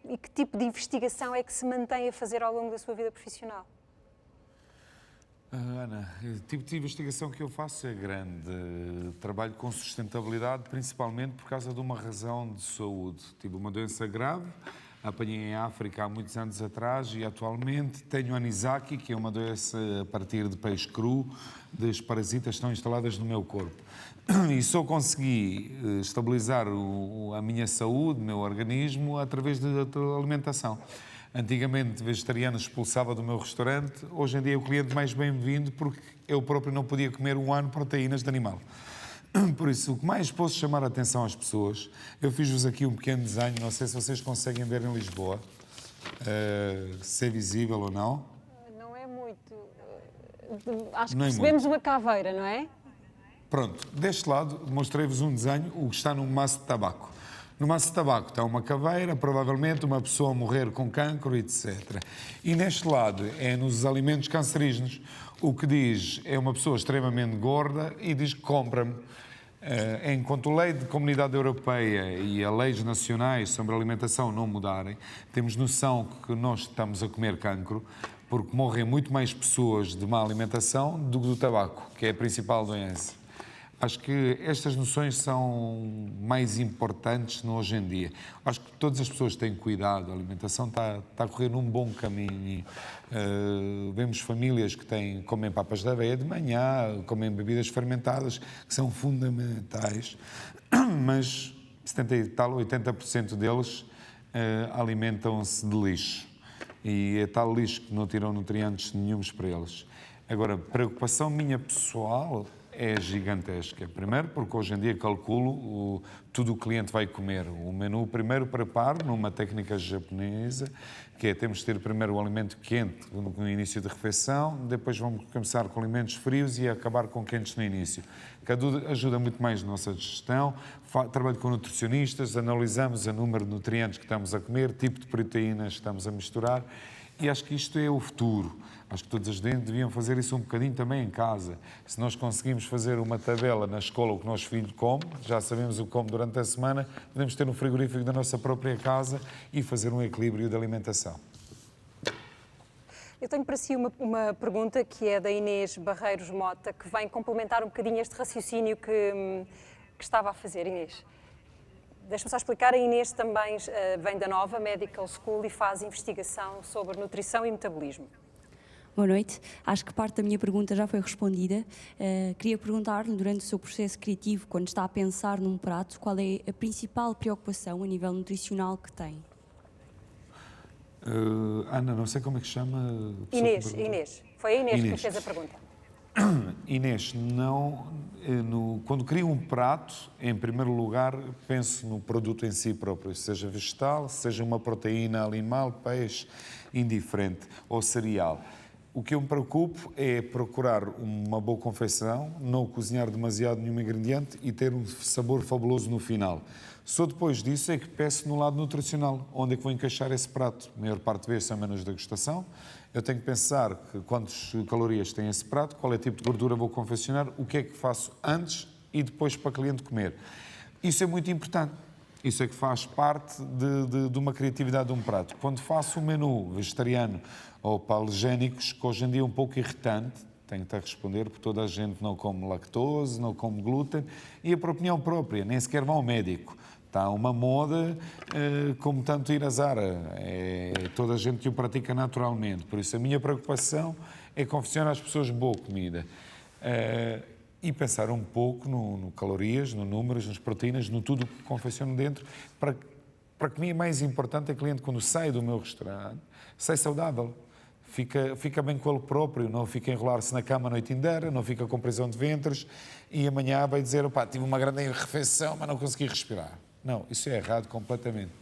e que tipo de investigação é que se mantém a fazer ao longo da sua vida profissional? Ana, o tipo de investigação que eu faço é grande. Trabalho com sustentabilidade, principalmente por causa de uma razão de saúde. Tive uma doença grave, apanhei em África há muitos anos atrás e atualmente tenho anisaki, que é uma doença a partir de peixe cru, das parasitas que estão instaladas no meu corpo. E só consegui estabilizar a minha saúde, o meu organismo, através da alimentação. Antigamente, vegetariano expulsava do meu restaurante. Hoje em dia é o cliente mais bem-vindo porque eu próprio não podia comer um ano proteínas de animal. Por isso, o que mais posso chamar a atenção às pessoas, eu fiz-vos aqui um pequeno desenho, não sei se vocês conseguem ver em Lisboa, se é visível ou não. Não é muito. Acho que Não é percebemos muito. uma caveira, não é? Pronto, deste lado mostrei-vos um desenho, o que está num maço de tabaco. No maço de tabaco está uma caveira, provavelmente uma pessoa a morrer com cancro, etc. E neste lado é nos alimentos cancerígenos. O que diz é uma pessoa extremamente gorda e diz que compra-me. Enquanto a lei de Comunidade Europeia e as leis nacionais sobre a alimentação não mudarem, temos noção que nós estamos a comer cancro, porque morrem muito mais pessoas de má alimentação do que do tabaco, que é a principal doença. Acho que estas noções são mais importantes hoje em dia. Acho que todas as pessoas têm cuidado, a alimentação está a correr num bom caminho. Vemos famílias que comem papas de aveia de manhã, comem bebidas fermentadas, que são fundamentais, mas 70 e tal, 80% deles alimentam-se de lixo. E é tal lixo que não tiram nutrientes nenhuns para eles. Agora, preocupação minha pessoal é gigantesca. Primeiro, porque hoje em dia calculo tudo o que o cliente vai comer. O menu primeiro preparo numa técnica japonesa, que é temos de ter primeiro o alimento quente no início da refeição, depois vamos começar com alimentos frios e acabar com quentes no início. Que ajuda muito mais na nossa digestão. Trabalho com nutricionistas, analisamos o número de nutrientes que estamos a comer, tipo de proteínas que estamos a misturar. E acho que isto é o futuro. Acho que todas as gente deviam fazer isso um bocadinho também em casa. Se nós conseguimos fazer uma tabela na escola o que o nosso filho come, já sabemos o que come durante a semana, podemos ter no frigorífico da nossa própria casa e fazer um equilíbrio de alimentação. Eu tenho para si uma pergunta que é da Inês Barreiros Mota, que vem complementar um bocadinho este raciocínio que estava a fazer, Inês. Deixa-me só explicar, a Inês também vem da Nova Medical School e faz investigação sobre nutrição e metabolismo. Boa noite. Acho que parte da minha pergunta já foi respondida. Queria perguntar-lhe, durante o seu processo criativo, quando está a pensar num prato, qual é a principal preocupação a nível nutricional que tem? Ana, não sei como é que chama... Inês. Foi a Inês que me fez a pergunta. Inês, quando crio um prato, em primeiro lugar, penso no produto em si próprio, seja vegetal, seja uma proteína animal, peixe, indiferente, ou cereal. O que eu me preocupo é procurar uma boa confeição, não cozinhar demasiado nenhum ingrediente e ter um sabor fabuloso no final. Só depois disso é que peço no lado nutricional, onde é que vou encaixar esse prato. A maior parte vezes são menus de degustação. Eu tenho que pensar quantas calorias tem esse prato, qual é o tipo de gordura vou confeccionar, o que é que faço antes e depois para o cliente comer. Isso é muito importante. Isso é que faz parte de uma criatividade de um prato. Quando faço um menu vegetariano ou para alergénicos, que hoje em dia é um pouco irritante, tenho que responder, porque toda a gente não come lactose, não come glúten, e é por opinião própria, nem sequer vão ao médico. Está uma moda como tanto ir a Zara. É toda a gente que o pratica naturalmente. Por isso, a minha preocupação é confeccionar às pessoas boa comida. E pensar um pouco no calorias, no números, nas proteínas, no tudo que confecciono dentro, para que mim é mais importante é que o cliente, quando sai do meu restaurante, sai saudável. Fica bem com ele próprio, não fica a enrolar-se na cama a noite inteira, não fica com prisão de ventres e amanhã vai dizer, opá, tive uma grande refeição, mas não consegui respirar. Não, isso é errado completamente.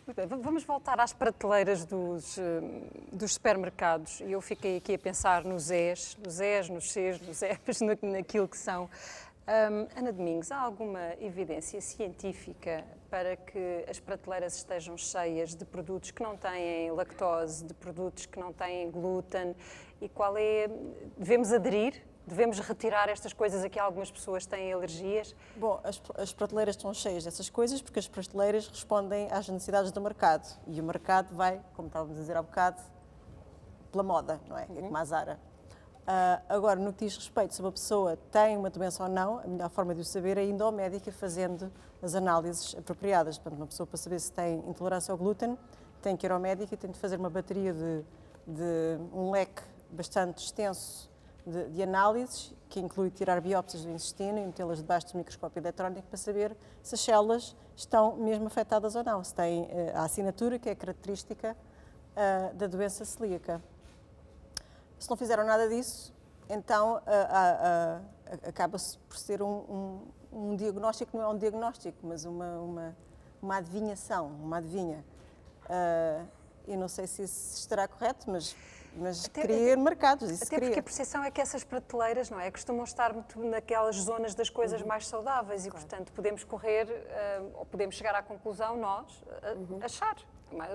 Muito bem, vamos voltar às prateleiras dos supermercados. Eu fiquei aqui a pensar nos Zés, nos Cs, nos Fs, naquilo que são. Ana Domingos, há alguma evidência científica para que as prateleiras estejam cheias de produtos que não têm lactose, de produtos que não têm glúten? E qual é... Devemos aderir? Devemos retirar estas coisas a que algumas pessoas têm alergias? Bom, as prateleiras estão cheias dessas coisas porque as prateleiras respondem às necessidades do mercado. E o mercado vai, como estávamos a dizer há bocado, pela moda, não é? É como a Zara. Agora, no que diz respeito se uma pessoa tem uma doença ou não, a melhor forma de o saber é indo ao médico e fazendo as análises apropriadas. Portanto, uma pessoa para saber se tem intolerância ao glúten tem que ir ao médico e tem de fazer uma bateria de um leque bastante extenso de análises, que inclui tirar biópsias do intestino e metê-las debaixo do microscópio eletrónico para saber se as células estão mesmo afetadas ou não, se tem a assinatura que é característica da doença celíaca. Se não fizeram nada disso, então acaba-se por ser um diagnóstico, não é um diagnóstico, mas uma adivinhação, uma adivinha. Eu não sei se isso estará correto, mas cria mercados. Isso até porque a percepção é que essas prateleiras, não é, costumam estar muito naquelas zonas das coisas mais saudáveis e, portanto, podemos correr, ou podemos chegar à conclusão, nós, achar,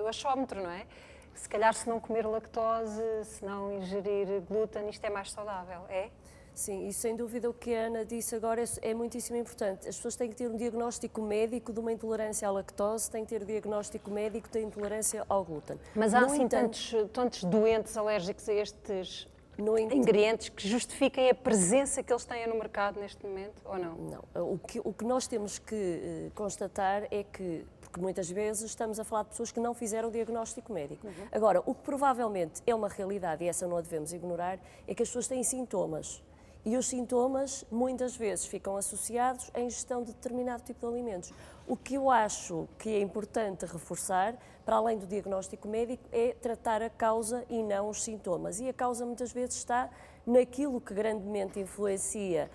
o achómetro, não é? Se calhar, se não comer lactose, se não ingerir glúten, isto é mais saudável, é? Sim, e sem dúvida o que a Ana disse agora é muitíssimo importante. As pessoas têm que ter um diagnóstico médico de uma intolerância à lactose, têm que ter o diagnóstico médico da intolerância ao glúten. Mas há assim tantos doentes alérgicos a estes ingredientes que justifiquem a presença que eles têm no mercado neste momento, ou não? Não. O que nós temos que constatar é que, porque muitas vezes estamos a falar de pessoas que não fizeram o diagnóstico médico. Agora, o que provavelmente é uma realidade, e essa não a devemos ignorar, é que as pessoas têm sintomas. E os sintomas, muitas vezes, ficam associados à ingestão de determinado tipo de alimentos. O que eu acho que é importante reforçar, para além do diagnóstico médico, é tratar a causa e não os sintomas. E a causa, muitas vezes, está naquilo que grandemente influencia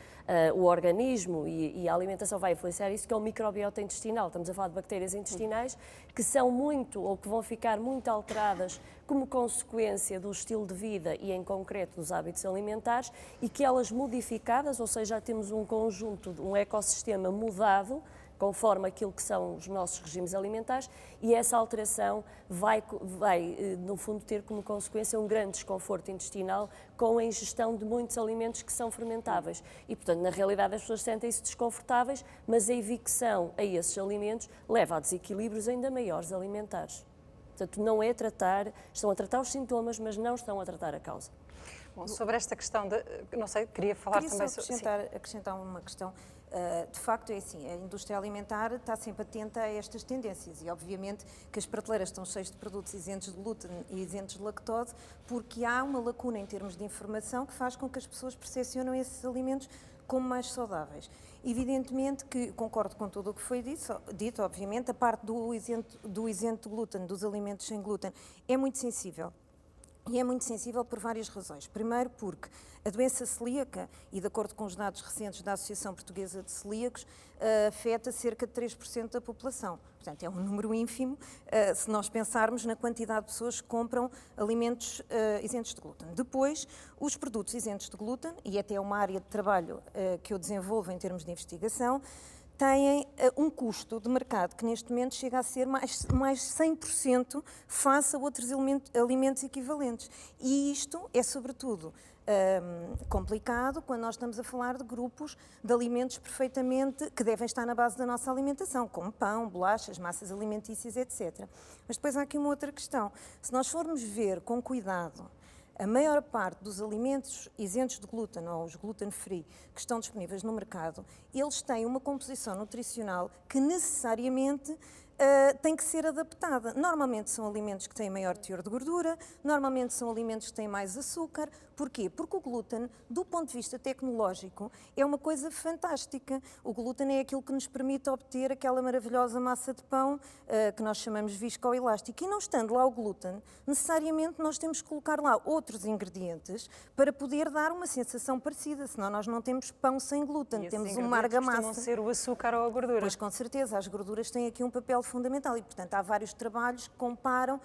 o organismo, e a alimentação vai influenciar isso, que é o microbiota intestinal. Estamos a falar de bactérias intestinais que são muito, ou que vão ficar muito alteradas como consequência do estilo de vida e, em concreto, dos hábitos alimentares, e que elas modificadas, ou seja, já temos um conjunto, um ecossistema mudado, conforme aquilo que são os nossos regimes alimentares, e essa alteração vai, no fundo, ter como consequência um grande desconforto intestinal com a ingestão de muitos alimentos que são fermentáveis. E, portanto, na realidade as pessoas sentem-se desconfortáveis, mas a evicção a esses alimentos leva a desequilíbrios ainda maiores alimentares. Portanto, não é tratar, estão a tratar os sintomas, mas não estão a tratar a causa. Bom, sobre esta questão de, não sei, queria falar também sobre... acrescentar uma questão. De facto, é assim, a indústria alimentar está sempre atenta a estas tendências e, obviamente, que as prateleiras estão cheias de produtos isentos de glúten e isentos de lactose, porque há uma lacuna em termos de informação que faz com que as pessoas percepcionem esses alimentos como mais saudáveis. Evidentemente que concordo com tudo o que foi dito, obviamente, a parte do isento de glúten, dos alimentos sem glúten, é muito sensível. E é muito sensível por várias razões. Primeiro porque a doença celíaca, e de acordo com os dados recentes da Associação Portuguesa de Celíacos, afeta cerca de 3% da população. Portanto, é um número ínfimo se nós pensarmos na quantidade de pessoas que compram alimentos isentos de glúten. Depois, os produtos isentos de glúten, e até é uma área de trabalho que eu desenvolvo em termos de investigação, têm um custo de mercado que neste momento chega a ser mais 100% face a outros alimentos equivalentes. E isto é sobretudo complicado quando nós estamos a falar de grupos de alimentos perfeitamente que devem estar na base da nossa alimentação, como pão, bolachas, massas alimentícias, etc. Mas depois há aqui uma outra questão. Se nós formos ver com cuidado a maior parte dos alimentos isentos de glúten ou os gluten-free que estão disponíveis no mercado, eles têm uma composição nutricional que necessariamente tem que ser adaptada. Normalmente são alimentos que têm maior teor de gordura, normalmente são alimentos que têm mais açúcar. Porquê? Porque o glúten, do ponto de vista tecnológico, é uma coisa fantástica. O glúten é aquilo que nos permite obter aquela maravilhosa massa de pão que nós chamamos viscoelástico. E não estando lá o glúten, necessariamente nós temos que colocar lá outros ingredientes para poder dar uma sensação parecida, senão nós não temos pão sem glúten, temos uma argamassa. Costumam ser o açúcar ou a gordura. Pois, com certeza, as gorduras têm aqui um papel fundamental e, portanto, há vários trabalhos que comparam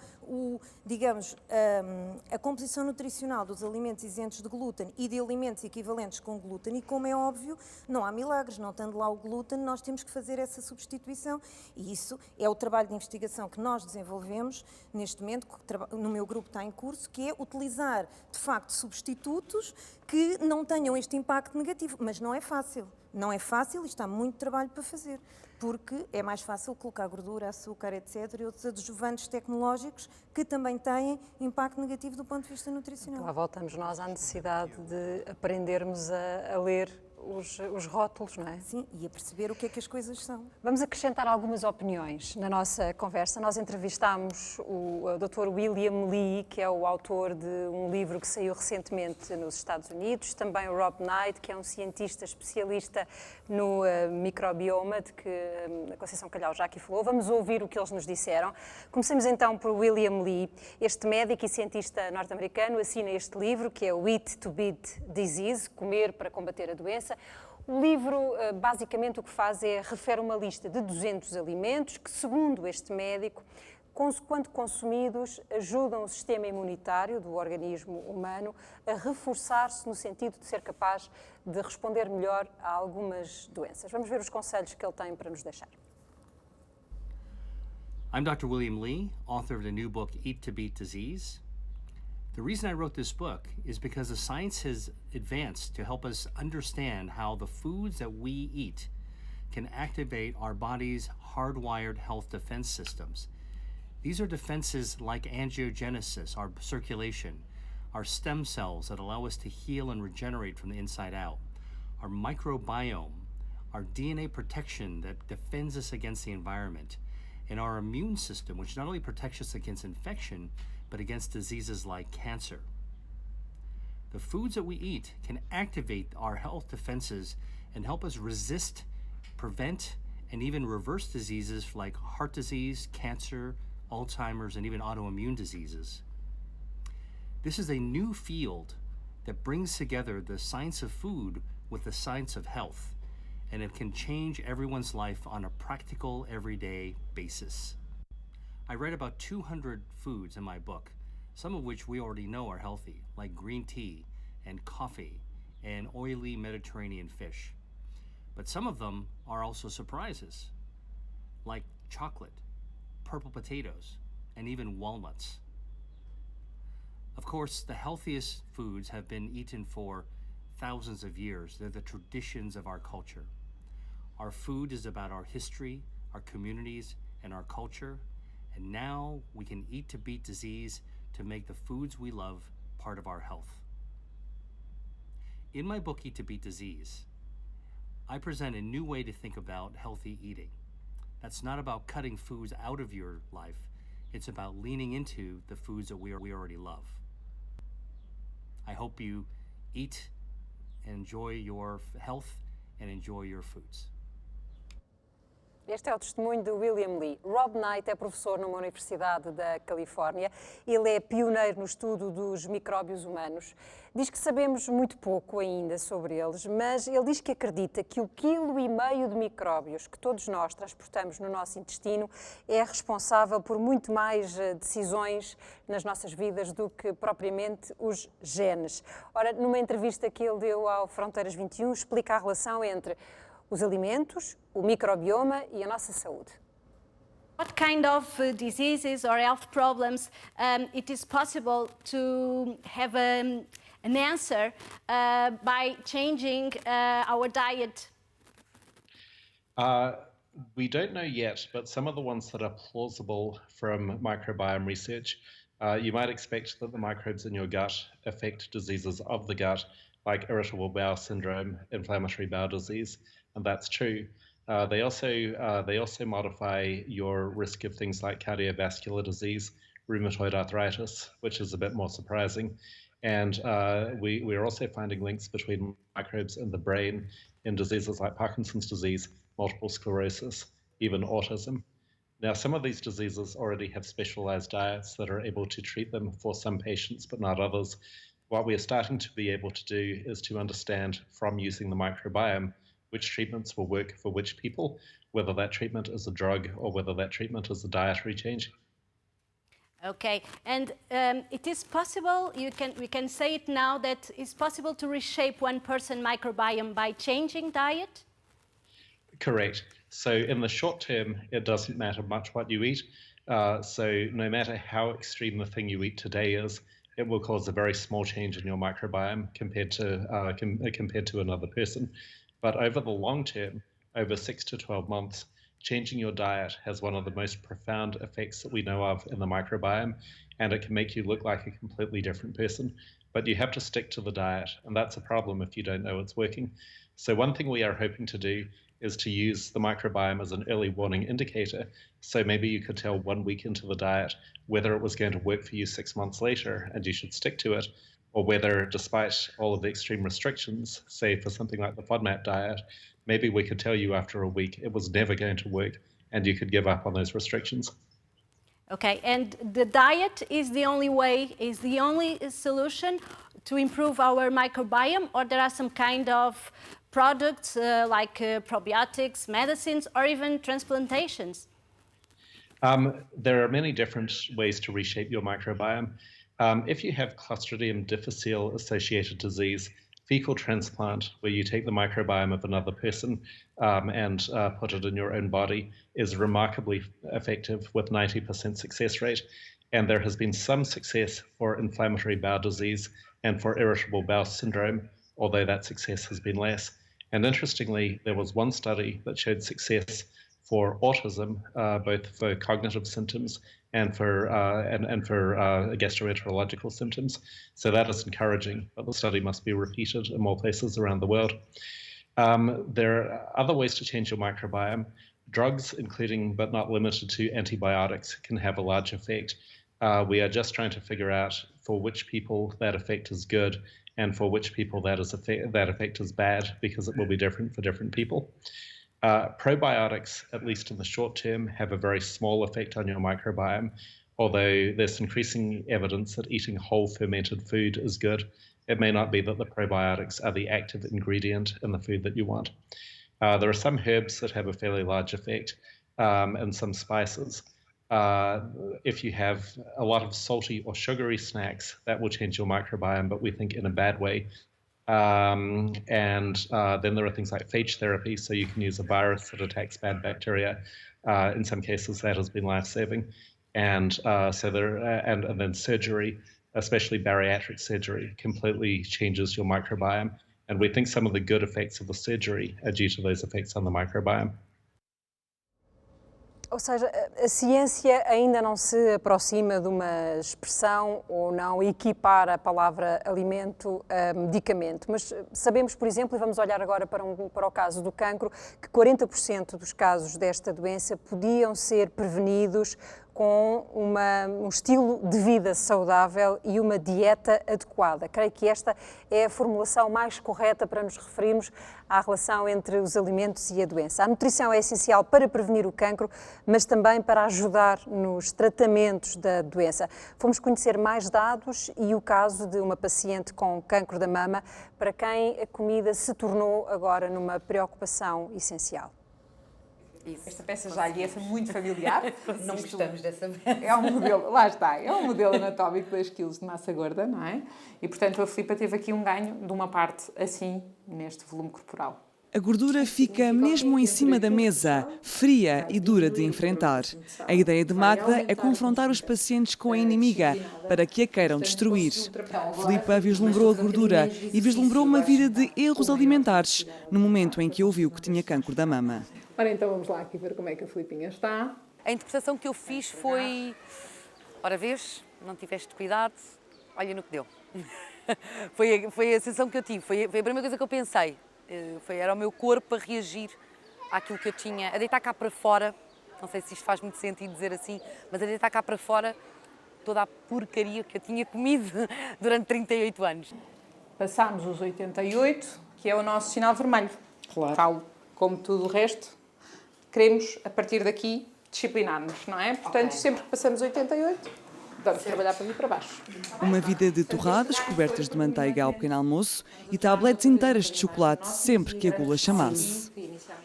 a composição nutricional dos alimentos isentos de glúten e de alimentos equivalentes com glúten, e, como é óbvio, não há milagres. Não estando lá o glúten, nós temos que fazer essa substituição, e isso é o trabalho de investigação que nós desenvolvemos neste momento, que no meu grupo está em curso, que é utilizar, de facto, substitutos que não tenham este impacto negativo, mas não é fácil. Não é fácil e está muito trabalho para fazer, porque é mais fácil colocar gordura, açúcar, etc. e outros adjuvantes tecnológicos que também têm impacto negativo do ponto de vista nutricional. Lá voltamos nós à necessidade de aprendermos a ler os rótulos, não é? Sim, e a perceber o que é que as coisas são. Vamos acrescentar algumas opiniões na nossa conversa. Nós entrevistámos o Dr. William Li, que é o autor de um livro que saiu recentemente nos Estados Unidos, também o Rob Knight, que é um cientista especialista no microbioma, de que a Conceição Calhau já aqui falou. Vamos ouvir o que eles nos disseram. Comecemos então por William Li. Este médico e cientista norte-americano assina este livro, que é o Eat to Beat Disease, Comer para Combater a Doença. O livro, basicamente, o que faz é refere uma lista de 200 alimentos que, segundo este médico, quando consumidos, ajudam o sistema imunitário do organismo humano a reforçar-se no sentido de ser capaz de responder melhor a algumas doenças. Vamos ver os conselhos que ele tem para nos deixar. I'm Dr. William Li, author of the new book, Eat to Beat Disease. The reason I wrote this book is because the science has advanced to help us understand how the foods that we eat can activate our body's hardwired health defense systems. These are defenses like angiogenesis, our circulation, our stem cells that allow us to heal and regenerate from the inside out, our microbiome, our DNA protection that defends us against the environment, and our immune system, which not only protects us against infection, but against diseases like cancer. The foods that we eat can activate our health defenses and help us resist, prevent, and even reverse diseases like heart disease, cancer, Alzheimer's, and even autoimmune diseases. This is a new field that brings together the science of food with the science of health, and it can change everyone's life on a practical, everyday basis. I read about 200 foods in my book, some of which we already know are healthy, like green tea and coffee and oily Mediterranean fish. But some of them are also surprises, like chocolate, purple potatoes, and even walnuts. Of course, the healthiest foods have been eaten for thousands of years. They're the traditions of our culture. Our food is about our history, our communities, and our culture. And now we can eat to beat disease to make the foods we love part of our health. In my book, Eat to Beat Disease, I present a new way to think about healthy eating. That's not about cutting foods out of your life. It's about leaning into the foods that we already love. I hope you eat, enjoy your health, and enjoy your foods. Este é o testemunho de William Li. Rob Knight é professor numa universidade da Califórnia. Ele é pioneiro no estudo dos micróbios humanos. Diz que sabemos muito pouco ainda sobre eles, mas ele diz que acredita que o 1,5 kg de micróbios que todos nós transportamos no nosso intestino é responsável por muito mais decisões nas nossas vidas do que propriamente os genes. Ora, numa entrevista que ele deu ao Fronteiras 21, explica a relação entre os alimentos, o microbioma e a nossa saúde. What kind of diseases or health problems it is possible to have an answer by changing our diet? We don't know yet, but some of the ones that are plausible from microbiome research, you might expect that the microbes in your gut affect diseases of the gut, like irritable bowel syndrome, inflammatory bowel disease, and that's true. They also modify your risk of things like cardiovascular disease, rheumatoid arthritis, which is a bit more surprising. And we're also finding links between microbes in the brain in diseases like Parkinson's disease, multiple sclerosis, even autism. Now, some of these diseases already have specialized diets that are able to treat them for some patients, but not others. What we are starting to be able to do is to understand from using the microbiome which treatments will work for which people, whether that treatment is a drug or whether that treatment is a dietary change. Okay, and it is possible, we can say it now, that it's possible to reshape one person's microbiome by changing diet? Correct. So in the short term, it doesn't matter much what you eat. So no matter how extreme the thing you eat today is, it will cause a very small change in your microbiome compared to another person. But over the long term, over 6 to 12 months, changing your diet has one of the most profound effects that we know of in the microbiome, and it can make you look like a completely different person. But you have to stick to the diet, and that's a problem if you don't know it's working. So one thing we are hoping to do is to use the microbiome as an early warning indicator. So maybe you could tell 1 week into the diet whether it was going to work for you 6 months later and you should stick to it, or whether, despite all of the extreme restrictions, say for something like the FODMAP diet, maybe we could tell you after a week it was never going to work and you could give up on those restrictions. Okay, and the diet is the only way, is the only solution to improve our microbiome, or there are some kind of products like probiotics, medicines, or even transplantations? There are many different ways to reshape your microbiome. If you have Clostridium difficile associated disease, fecal transplant, where you take the microbiome of another person and put it in your own body, is remarkably effective with 90% success rate. And there has been some success for inflammatory bowel disease and for irritable bowel syndrome, although that success has been less. And interestingly, there was one study that showed success for autism, both for cognitive symptoms and for gastroenterological symptoms. So that is encouraging, but the study must be repeated in more places around the world. There are other ways to change your microbiome. Drugs, including but not limited to antibiotics, can have a large effect. We are just trying to figure out for which people that effect is good and for which people that effect is bad, because it will be different for different people. Probiotics, at least in the short term, have a very small effect on your microbiome, although there's increasing evidence that eating whole fermented food is good. It may not be that the probiotics are the active ingredient in the food that you want. There are some herbs that have a fairly large effect, and some spices. If you have a lot of salty or sugary snacks, that will change your microbiome, but we think in a bad way. Then there are things like phage therapy, so you can use a virus that attacks bad bacteria. In some cases, that has been life-saving. And then surgery, especially bariatric surgery, completely changes your microbiome. And we think some of the good effects of the surgery are due to those effects on the microbiome. Ou seja, a ciência ainda não se aproxima de uma expressão ou não equipara a palavra alimento a medicamento, mas sabemos, por exemplo, e vamos olhar agora para o caso do cancro, que 40% dos casos desta doença podiam ser prevenidos com um estilo de vida saudável e uma dieta adequada. Creio que esta é a formulação mais correta para nos referirmos à relação entre os alimentos e a doença. A nutrição é essencial para prevenir o cancro, mas também para ajudar nos tratamentos da doença. Fomos conhecer mais dados e o caso de uma paciente com cancro da mama, para quem a comida se tornou agora numa preocupação essencial. Isso. Esta peça já lhe é muito familiar. Não gostamos dessa peça. É um modelo, lá está, é um modelo anatómico de 2 kg de massa gorda, não é? E, portanto, a Filipa teve aqui um ganho de uma parte assim, neste volume corporal. A gordura fica mesmo em cima da mesa, fria e dura de enfrentar. A ideia de Magda é confrontar os pacientes com a inimiga para que a queiram destruir. Filipa vislumbrou a gordura e vislumbrou uma vida de erros alimentares no momento em que ouviu que tinha cancro da mama. Ora, então vamos lá aqui ver como é que a Filipinha está. A interpretação que eu fiz foi: ora vês, não tiveste cuidado, olha no que deu. Foi a sensação que eu tive, foi a primeira coisa que eu pensei. Era o meu corpo a reagir àquilo que eu tinha, a deitar cá para fora, não sei se isto faz muito sentido dizer assim, mas a deitar cá para fora toda a porcaria que eu tinha comido durante 38 anos. Passámos os 88, que é o nosso sinal vermelho. Claro. Tal como tudo o resto, queremos, a partir daqui, disciplinar-nos, não é? Portanto, sempre que passamos 88, vamos trabalhar para vir para baixo. Uma vida de torradas cobertas de manteiga ao pequeno almoço e tabletes inteiras de chocolate sempre que a gula chamasse.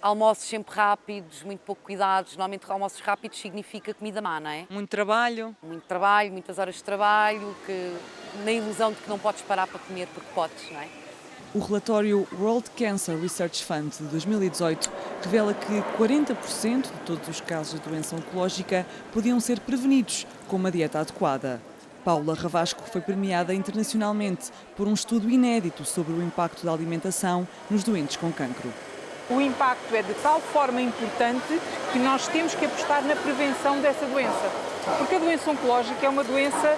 Almoços sempre rápidos, muito pouco cuidados. Normalmente almoços rápidos significa comida má, não é? Muito trabalho. Muito trabalho, muitas horas de trabalho, na ilusão de que não podes parar para comer porque podes, não é? O relatório World Cancer Research Fund de 2018 revela que 40% de todos os casos de doença oncológica podiam ser prevenidos com uma dieta adequada. Paula Ravasco foi premiada internacionalmente por um estudo inédito sobre o impacto da alimentação nos doentes com cancro. O impacto é de tal forma importante que nós temos que apostar na prevenção dessa doença. Porque a doença oncológica é uma doença,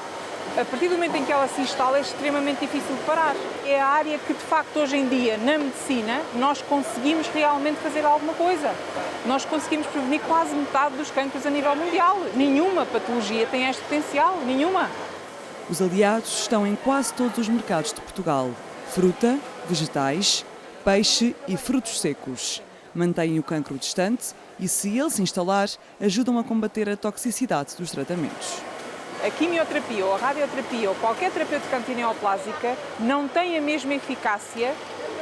a partir do momento em que ela se instala, é extremamente difícil de parar. É a área que, de facto, hoje em dia, na medicina, nós conseguimos realmente fazer alguma coisa. Nós conseguimos prevenir quase metade dos cancros a nível mundial. Nenhuma patologia tem este potencial, nenhuma. Os aliados estão em quase todos os mercados de Portugal. Fruta, vegetais, peixe e frutos secos. Mantêm o cancro distante e, se ele se instalar, ajudam a combater a toxicidade dos tratamentos. A quimioterapia ou a radioterapia ou qualquer terapêutica antineoplásica não tem a mesma eficácia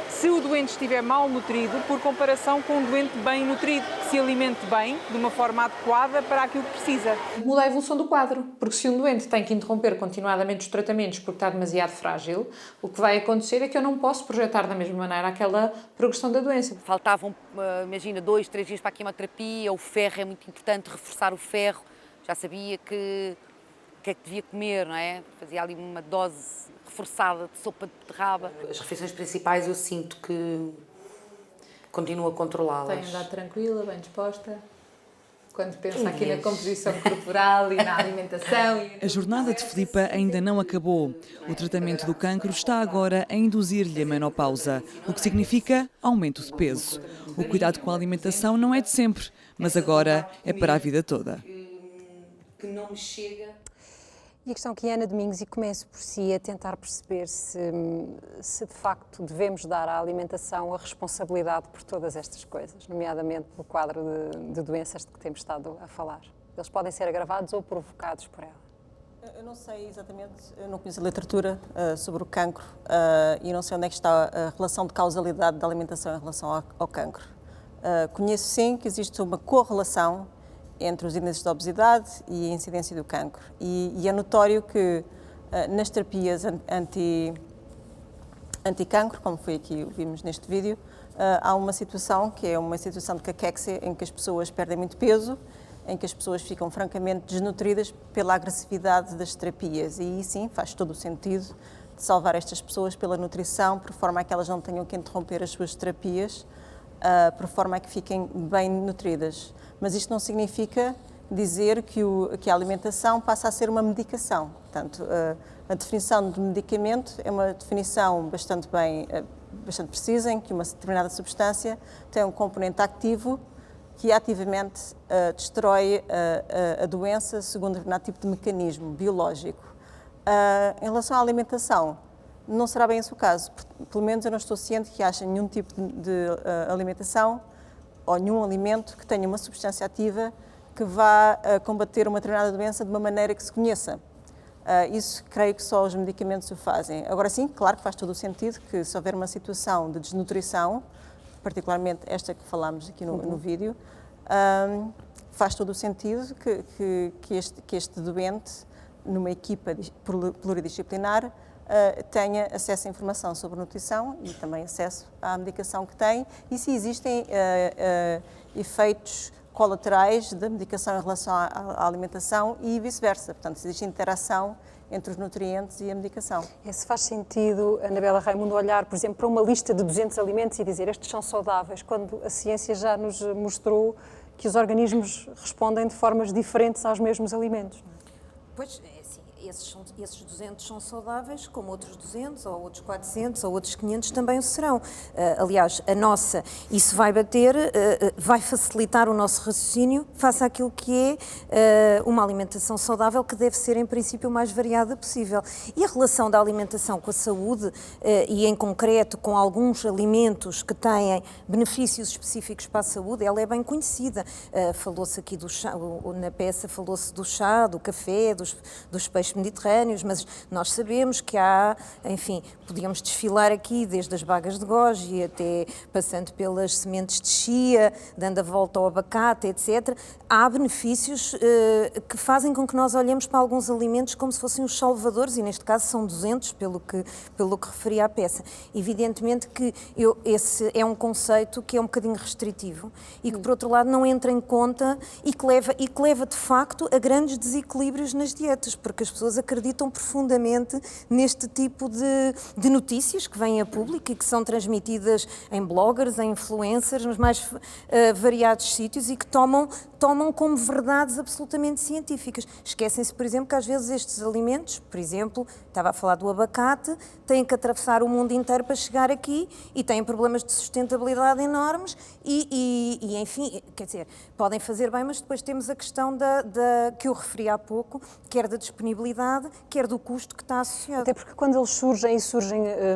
se o doente estiver mal nutrido por comparação com um doente bem nutrido, que se alimente bem, de uma forma adequada para aquilo que precisa. Muda a evolução do quadro, porque se um doente tem que interromper continuadamente os tratamentos porque está demasiado frágil, o que vai acontecer é que eu não posso projetar da mesma maneira aquela progressão da doença. Faltavam, imagina, 2, 3 dias para a quimioterapia, o ferro é muito importante, reforçar o ferro, já sabia que o que é que devia comer, não é? Fazia ali uma dose reforçada de sopa de beterraba. As refeições principais eu sinto que continuo a controlá-las. Tenho andado tranquila, bem disposta, quando penso aqui na composição corporal e na alimentação. A jornada de Filipa ainda não acabou. O tratamento do cancro está agora a induzir-lhe a menopausa, o que significa aumento de peso. O cuidado com a alimentação não é de sempre, mas agora é para a vida toda. Que não me chega. E a questão que Ana Domingos, e começo por si, a tentar perceber se de facto devemos dar à alimentação a responsabilidade por todas estas coisas, nomeadamente pelo quadro de doenças de que temos estado a falar. Eles podem ser agravados ou provocados por ela. Eu não sei exatamente, eu não conheço a literatura sobre o cancro e não sei onde é que está a relação de causalidade da alimentação em relação ao cancro. Conheço sim que existe uma correlação entre os índices de obesidade e a incidência do cancro. E é notório que nas terapias anti-cancro, como foi aqui, vimos neste vídeo, há uma situação que é uma situação de caquexia, em que as pessoas perdem muito peso, em que as pessoas ficam francamente desnutridas pela agressividade das terapias. E aí sim, faz todo o sentido de salvar estas pessoas pela nutrição, por forma a que elas não tenham que interromper as suas terapias, por forma a que fiquem bem nutridas. Mas isto não significa dizer que a alimentação passa a ser uma medicação. Portanto, a definição de medicamento é uma definição bastante precisa, em que uma determinada substância tem um componente ativo que ativamente destrói a doença segundo um determinado tipo de mecanismo biológico. Em relação à alimentação, não será bem esse o caso. Pelo menos eu não estou ciente que haja nenhum tipo de alimentação ou nenhum alimento que tenha uma substância ativa que vá combater uma determinada doença de uma maneira que se conheça. Isso creio que só os medicamentos o fazem. Agora sim, claro que faz todo o sentido que se houver uma situação de desnutrição, particularmente esta que falámos aqui no vídeo, faz todo o sentido que este doente, numa equipa pluridisciplinar, tenha acesso à informação sobre nutrição e também acesso à medicação que tem e se existem efeitos colaterais da medicação em relação à alimentação e vice-versa. Portanto, se existe interação entre os nutrientes e a medicação. Se faz sentido, Anabela Raimundo, olhar, por exemplo, para uma lista de 200 alimentos e dizer estes são saudáveis, quando a ciência já nos mostrou que os organismos respondem de formas diferentes aos mesmos alimentos? Pois, esses 200 são saudáveis, como outros 200, ou outros 400, ou outros 500 também o serão. Aliás, isso vai vai facilitar o nosso raciocínio face àquilo que é uma alimentação saudável que deve ser, em princípio, o mais variada possível. E a relação da alimentação com a saúde, e em concreto com alguns alimentos que têm benefícios específicos para a saúde, ela é bem conhecida. Falou-se aqui do chá, na peça falou-se do chá, do café, dos peixes mediterrâneos, mas nós sabemos que há, enfim, podíamos desfilar aqui desde as bagas de goji até passando pelas sementes de chia, dando a volta ao abacate, etc. Há benefícios que fazem com que nós olhemos para alguns alimentos como se fossem os salvadores, e neste caso são 200, pelo que referia à peça. Evidentemente que esse é um conceito que é um bocadinho restritivo e que, por outro lado, não entra em conta e que leva de facto a grandes desequilíbrios nas dietas, porque as pessoas pessoas acreditam profundamente neste tipo de notícias que vêm a público e que são transmitidas em bloggers, em influencers, nos mais variados sítios e que tomam como verdades absolutamente científicas. Esquecem-se, por exemplo, que às vezes estes alimentos, por exemplo, estava a falar do abacate, têm que atravessar o mundo inteiro para chegar aqui e têm problemas de sustentabilidade enormes e enfim, quer dizer, podem fazer bem, mas depois temos a questão que eu referi há pouco, quer da disponibilidade, quer do custo que está associado. Até porque quando eles surgem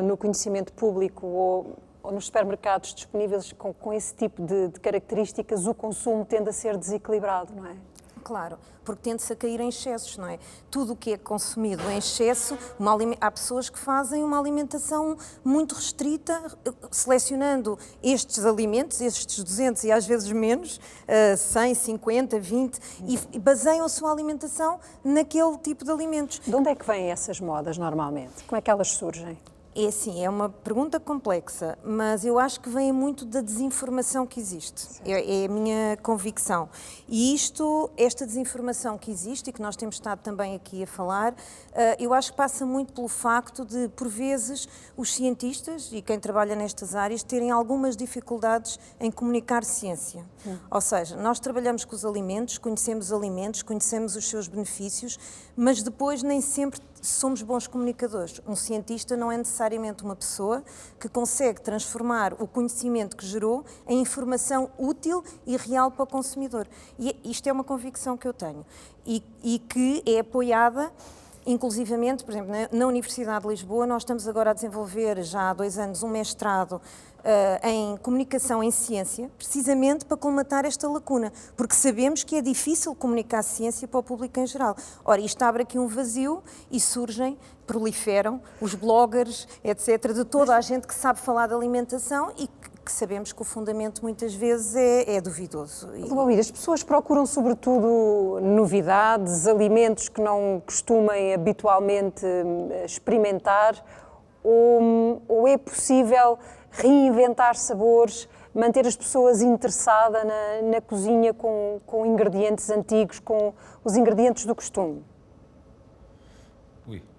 no conhecimento público ou nos supermercados disponíveis com esse tipo de características, o consumo tende a ser desequilibrado, não é? Claro, porque tende-se a cair em excessos, não é? Tudo o que é consumido em excesso, há pessoas que fazem uma alimentação muito restrita, selecionando estes alimentos, estes 200 e às vezes menos, 100, 50, 20, e baseiam a sua alimentação naquele tipo de alimentos. De onde é que vêm essas modas normalmente? Como é que elas surgem? É assim, é uma pergunta complexa, mas eu acho que vem muito da desinformação que existe. É a minha convicção. E esta desinformação que existe e que nós temos estado também aqui a falar, eu acho que passa muito pelo facto de, por vezes, os cientistas e quem trabalha nestas áreas terem algumas dificuldades em comunicar ciência. Ou seja, nós trabalhamos com os alimentos, conhecemos os seus benefícios, mas depois nem sempre somos bons comunicadores. Um cientista não é necessariamente uma pessoa que consegue transformar o conhecimento que gerou em informação útil e real para o consumidor. E isto é uma convicção que eu tenho e que é apoiada inclusivamente, por exemplo, na Universidade de Lisboa, nós estamos agora a desenvolver, já há 2 anos, um mestrado em comunicação em ciência, precisamente para colmatar esta lacuna, porque sabemos que é difícil comunicar ciência para o público em geral. Ora, isto abre aqui um vazio e proliferam os bloggers, etc., de toda a gente que sabe falar de alimentação e que sabemos que o fundamento muitas vezes é duvidoso. As pessoas procuram sobretudo novidades, alimentos que não costumem habitualmente experimentar, ou é possível reinventar sabores, manter as pessoas interessadas na cozinha com ingredientes antigos, com os ingredientes do costume?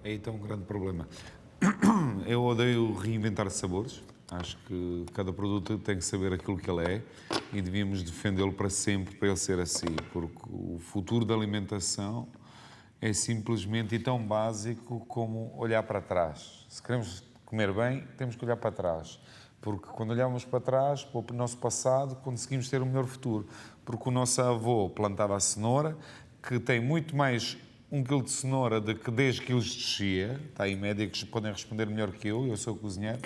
Aí está um grande problema. Eu odeio reinventar sabores. Acho que cada produto tem que saber aquilo que ele é e devíamos defendê-lo para sempre, para ele ser assim, porque o futuro da alimentação é simplesmente e tão básico como olhar para trás. Se queremos comer bem, temos que olhar para trás, porque quando olhamos para trás, para o nosso passado, conseguimos ter um melhor futuro, porque o nosso avô plantava a cenoura, que tem muito mais 1 quilo de cenoura do que 10 quilos de chia, está aí médicos que podem responder melhor que eu sou cozinheiro,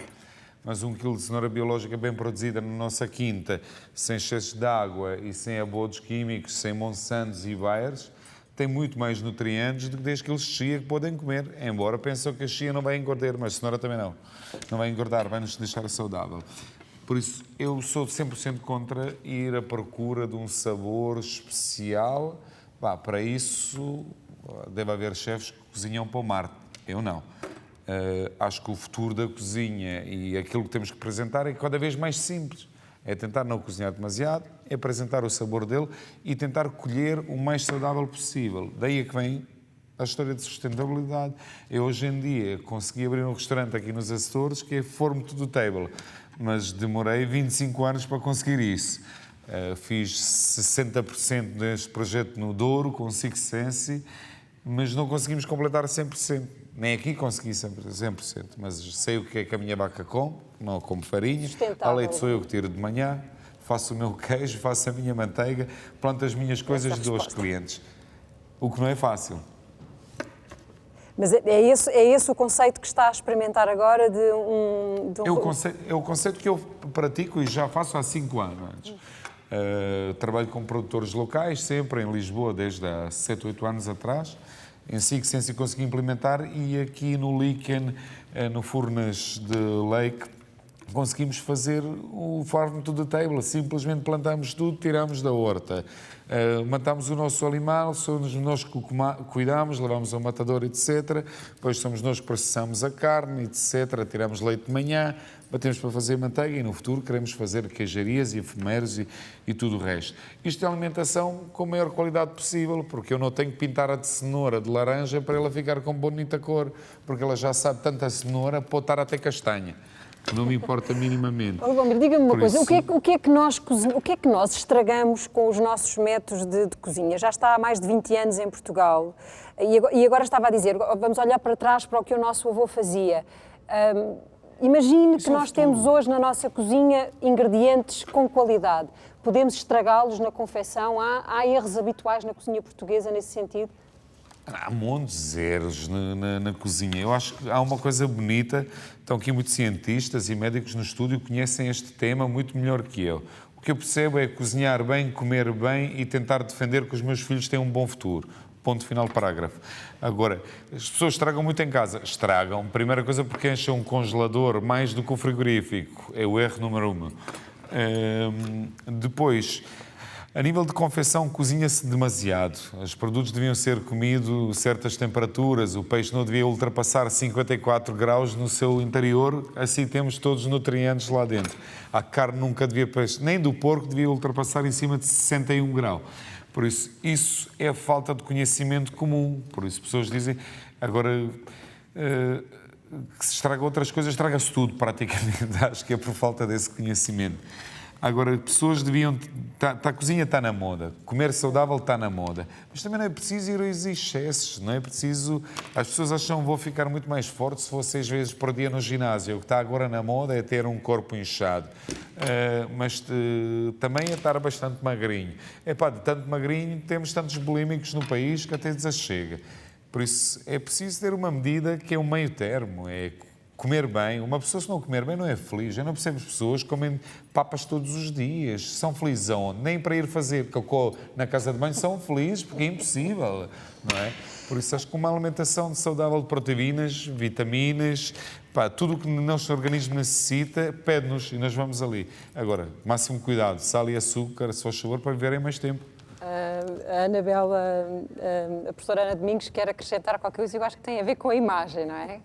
mas 1 quilo de cenoura biológica bem produzida na nossa quinta, sem excessos de água e sem abonos químicos, sem Monsantos e Bayers, tem muito mais nutrientes do que 10 quilos de chia que podem comer, embora pensam que a chia não vai engordar, mas a cenoura também não vai engordar, vai nos deixar saudável. Por isso, eu sou 100% contra ir à procura de um sabor especial. Para isso, deve haver chefes que cozinham para o mar, eu não. Acho que o futuro da cozinha e aquilo que temos que apresentar é cada vez mais simples. É tentar não cozinhar demasiado, é apresentar o sabor dele e tentar colher o mais saudável possível. Daí é que vem a história de sustentabilidade. Eu hoje em dia consegui abrir um restaurante aqui nos Açores que é Farm to Table, mas demorei 25 anos para conseguir isso. Fiz 60% deste projeto no Douro, com Six Sense, mas não conseguimos completar 100%. Nem aqui consegui 100%, mas sei o que é que a minha vaca come, não como farinha, a leite sou eu que tiro de manhã, faço o meu queijo, faço a minha manteiga, planto as minhas coisas e dou aos clientes. O que não é fácil. Mas é esse o conceito que está a experimentar agora É o conceito que eu pratico e já faço há 5 anos. Trabalho com produtores locais, sempre em Lisboa, desde há 7, 8 anos atrás. Em Six Sense consegui implementar e aqui no Líquen, no Furnas de Lake, conseguimos fazer o farm to the table, simplesmente plantamos tudo, tiramos da horta, matamos o nosso animal, somos nós que o cuidamos, levamos ao matador, etc. Depois somos nós que processamos a carne, etc. Tiramos leite de manhã, batemos para fazer manteiga e no futuro queremos fazer queijarias e efumeiros e tudo o resto. Isto é alimentação com a maior qualidade possível, porque eu não tenho que pintar a de cenoura de laranja para ela ficar com bonita cor, porque ela já sabe tanta cenoura, pode estar até castanha. Não me importa minimamente. Lubomir, diga-me uma coisa, o que é que nós estragamos com os nossos métodos de cozinha? Já está há mais de 20 anos em Portugal e agora estava a dizer, vamos olhar para trás para o que o nosso avô fazia. Imagine que nós temos hoje na nossa cozinha ingredientes com qualidade. Podemos estragá-los na confecção? Há erros habituais na cozinha portuguesa nesse sentido? Há montes de erros na cozinha. Eu acho que há uma coisa bonita. Estão aqui muitos cientistas e médicos no estúdio que conhecem este tema muito melhor que eu. O que eu percebo é cozinhar bem, comer bem e tentar defender que os meus filhos têm um bom futuro. Ponto final, parágrafo. Agora, as pessoas estragam muito em casa. Estragam. Primeira coisa porque enchem um congelador mais do que o frigorífico. É o erro número 1. Depois, a nível de confecção, cozinha-se demasiado. Os produtos deviam ser comidos a certas temperaturas, o peixe não devia ultrapassar 54 graus no seu interior, assim temos todos os nutrientes lá dentro. A carne nunca devia, nem do porco, devia ultrapassar em cima de 61 graus. Por isso é a falta de conhecimento comum. Por isso, pessoas dizem, agora, que se estraga outras coisas, estraga-se tudo, praticamente. Acho que é por falta desse conhecimento. Agora, pessoas deviam... A cozinha está na moda, comer saudável está na moda, mas também não é preciso ir aos excessos, não é preciso... As pessoas acham que vou ficar muito mais forte se for 6 vezes por dia no ginásio. O que está agora na moda é ter um corpo inchado, mas também é estar bastante magrinho. De tanto magrinho, temos tantos bulímicos no país que até desachega. Por isso, é preciso ter uma medida que é um meio termo, é comer bem. Uma pessoa, se não comer bem, não é feliz. Eu não percebo as pessoas que comem papas todos os dias. São felizes aonde? Nem para ir fazer cocô na casa de banho são felizes, porque é impossível, não é? Por isso, acho que uma alimentação saudável de proteínas, vitaminas, tudo o que o nosso organismo necessita, pede-nos e nós vamos ali. Agora, máximo cuidado, sal e açúcar, se faz favor, para viverem mais tempo. A Anabela, a professora Ana Domingos, quer acrescentar qualquer coisa, eu acho que tem a ver com a imagem, não é?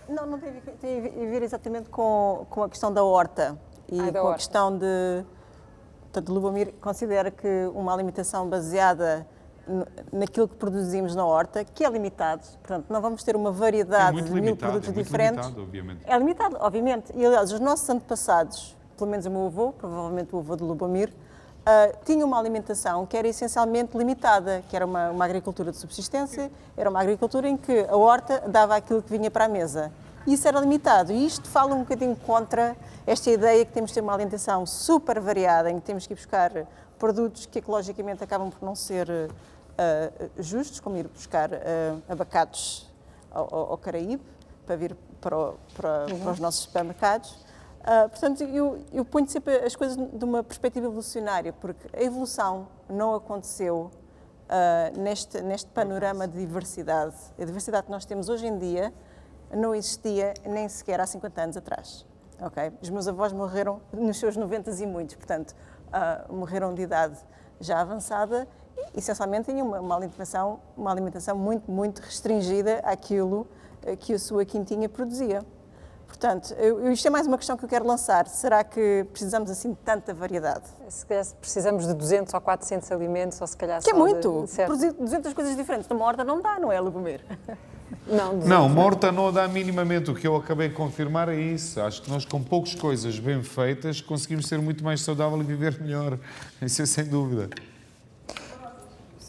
Não tem a ver exatamente com a questão da horta e com a questão de... Portanto, Lubomir considera que uma alimentação baseada naquilo que produzimos na horta, que é limitado, portanto, não vamos ter uma variedade de 1000 produtos diferentes. É limitado, obviamente. É limitado, obviamente. E, aliás, os nossos antepassados, pelo menos o meu avô, provavelmente o avô de Lubomir, tinha uma alimentação que era essencialmente limitada, que era uma agricultura de subsistência, era uma agricultura em que a horta dava aquilo que vinha para a mesa. Isso era limitado e isto fala um bocadinho contra esta ideia que temos de ter uma alimentação super variada, em que temos que ir buscar produtos que ecologicamente acabam por não ser justos, como ir buscar abacados ao Caraíbe, para vir para os nossos supermercados. Portanto, eu ponho sempre as coisas de uma perspectiva evolucionária, porque a evolução não aconteceu neste panorama de diversidade. A diversidade que nós temos hoje em dia não existia nem sequer há 50 anos atrás. Okay? Os meus avós morreram nos seus 90 e muitos, portanto, morreram de idade já avançada e, essencialmente, tinham uma alimentação muito, muito restringida àquilo que a sua quintinha produzia. Portanto, isto é mais uma questão que eu quero lançar. Será que precisamos assim de tanta variedade? Se calhar precisamos de 200 ou 400 alimentos, ou se calhar que é muito! Produzir 200 coisas diferentes numa horta não dá, não é, Lubomir? Não, uma horta não dá minimamente. O que eu acabei de confirmar é isso. Acho que nós, com poucas coisas bem feitas, conseguimos ser muito mais saudável e viver melhor. Isso é sem dúvida.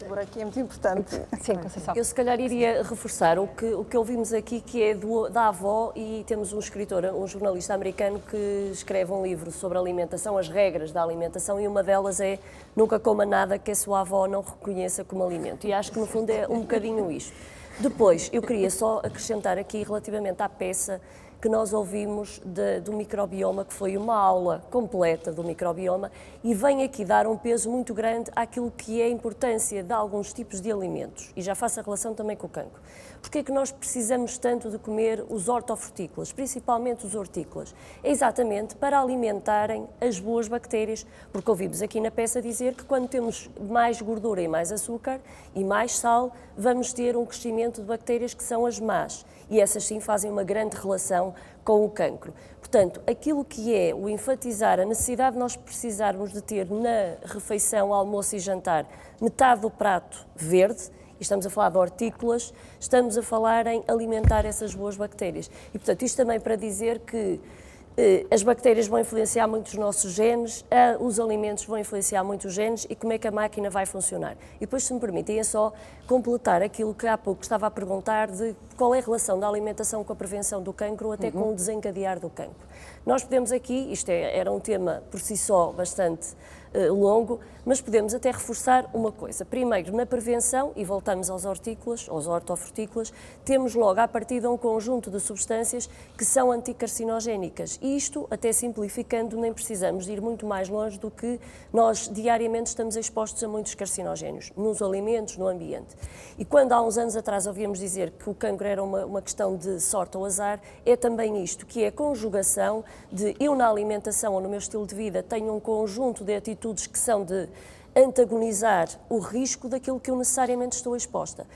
Agora aqui é muito importante. Sim, Conceição. Eu se calhar iria reforçar o que ouvimos aqui, que é da avó, e temos um escritor, um jornalista americano que escreve um livro sobre alimentação, as regras da alimentação, e uma delas é nunca coma nada que a sua avó não reconheça como alimento. E acho que no fundo é um bocadinho isto. Depois, eu queria só acrescentar aqui relativamente à peça que nós ouvimos do microbioma, que foi uma aula completa do microbioma, e vem aqui dar um peso muito grande àquilo que é a importância de alguns tipos de alimentos, e já faço a relação também com o cancro. Porquê é que nós precisamos tanto de comer os hortofrutícolas, principalmente os hortícolas? É exatamente para alimentarem as boas bactérias, porque ouvimos aqui na peça dizer que quando temos mais gordura e mais açúcar e mais sal, vamos ter um crescimento de bactérias que são as más, e essas sim fazem uma grande relação com o cancro. Portanto, aquilo que é o enfatizar a necessidade de nós precisarmos de ter na refeição, almoço e jantar metade do prato verde, e estamos a falar de hortícolas, estamos a falar em alimentar essas boas bactérias. E, portanto, isto também para dizer que as bactérias vão influenciar muito os nossos genes, os alimentos vão influenciar muito os genes e como é que a máquina vai funcionar. E depois, se me permitem, é só completar aquilo que há pouco estava a perguntar de qual é a relação da alimentação com a prevenção do cancro ou até com o desencadear do cancro. Nós podemos aqui, era um tema por si só bastante longo, mas podemos até reforçar uma coisa. Primeiro, na prevenção, e voltamos aos hortícolas, aos hortofrutícolas, temos logo à partida um conjunto de substâncias que são anticarcinogénicas. E isto, até simplificando, nem precisamos de ir muito mais longe do que nós diariamente estamos expostos a muitos carcinogénios, nos alimentos, no ambiente. E quando há uns anos atrás ouvíamos dizer que o cancro era uma questão de sorte ou azar, é também isto, que é a conjugação de eu na alimentação ou no meu estilo de vida tenho um conjunto de atitudes que são de antagonizar o risco daquilo que eu necessariamente estou exposta.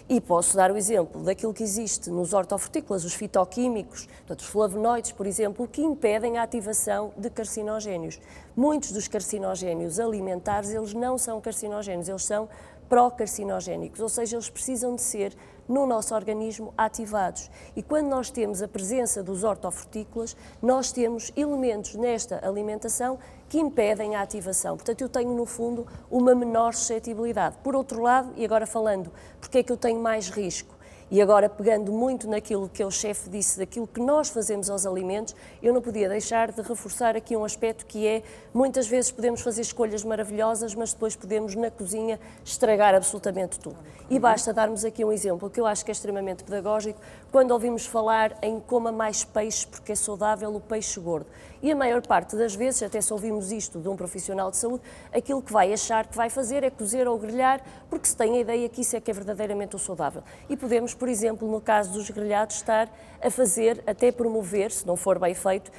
E posso dar o exemplo daquilo que existe nos hortofrutícolas, os fitoquímicos, portanto, os flavonoides, por exemplo, que impedem a ativação de carcinogénios. Muitos dos carcinogénios alimentares, eles não são carcinogénios, eles são pró-carcinogénicos, ou seja, eles precisam de ser no nosso organismo ativados. E quando nós temos a presença dos hortofrutícolas, nós temos elementos nesta alimentação que impedem a ativação. Portanto, eu tenho, no fundo, uma menor suscetibilidade. Por outro lado, e agora falando, porque é que eu tenho mais risco? E agora, pegando muito naquilo que o chefe disse, daquilo que nós fazemos aos alimentos, eu não podia deixar de reforçar aqui um aspecto que é, muitas vezes podemos fazer escolhas maravilhosas, mas depois podemos, na cozinha, estragar absolutamente tudo. E basta darmos aqui um exemplo, que eu acho que é extremamente pedagógico, quando ouvimos falar em coma mais peixe, porque é saudável o peixe gordo. E a maior parte das vezes, até se ouvimos isto de um profissional de saúde, aquilo que vai achar que vai fazer é cozer ou grelhar, porque se tem a ideia que isso é que é verdadeiramente o saudável. E podemos, por exemplo, no caso dos grelhados, estar a fazer, até promover, se não for bem feito,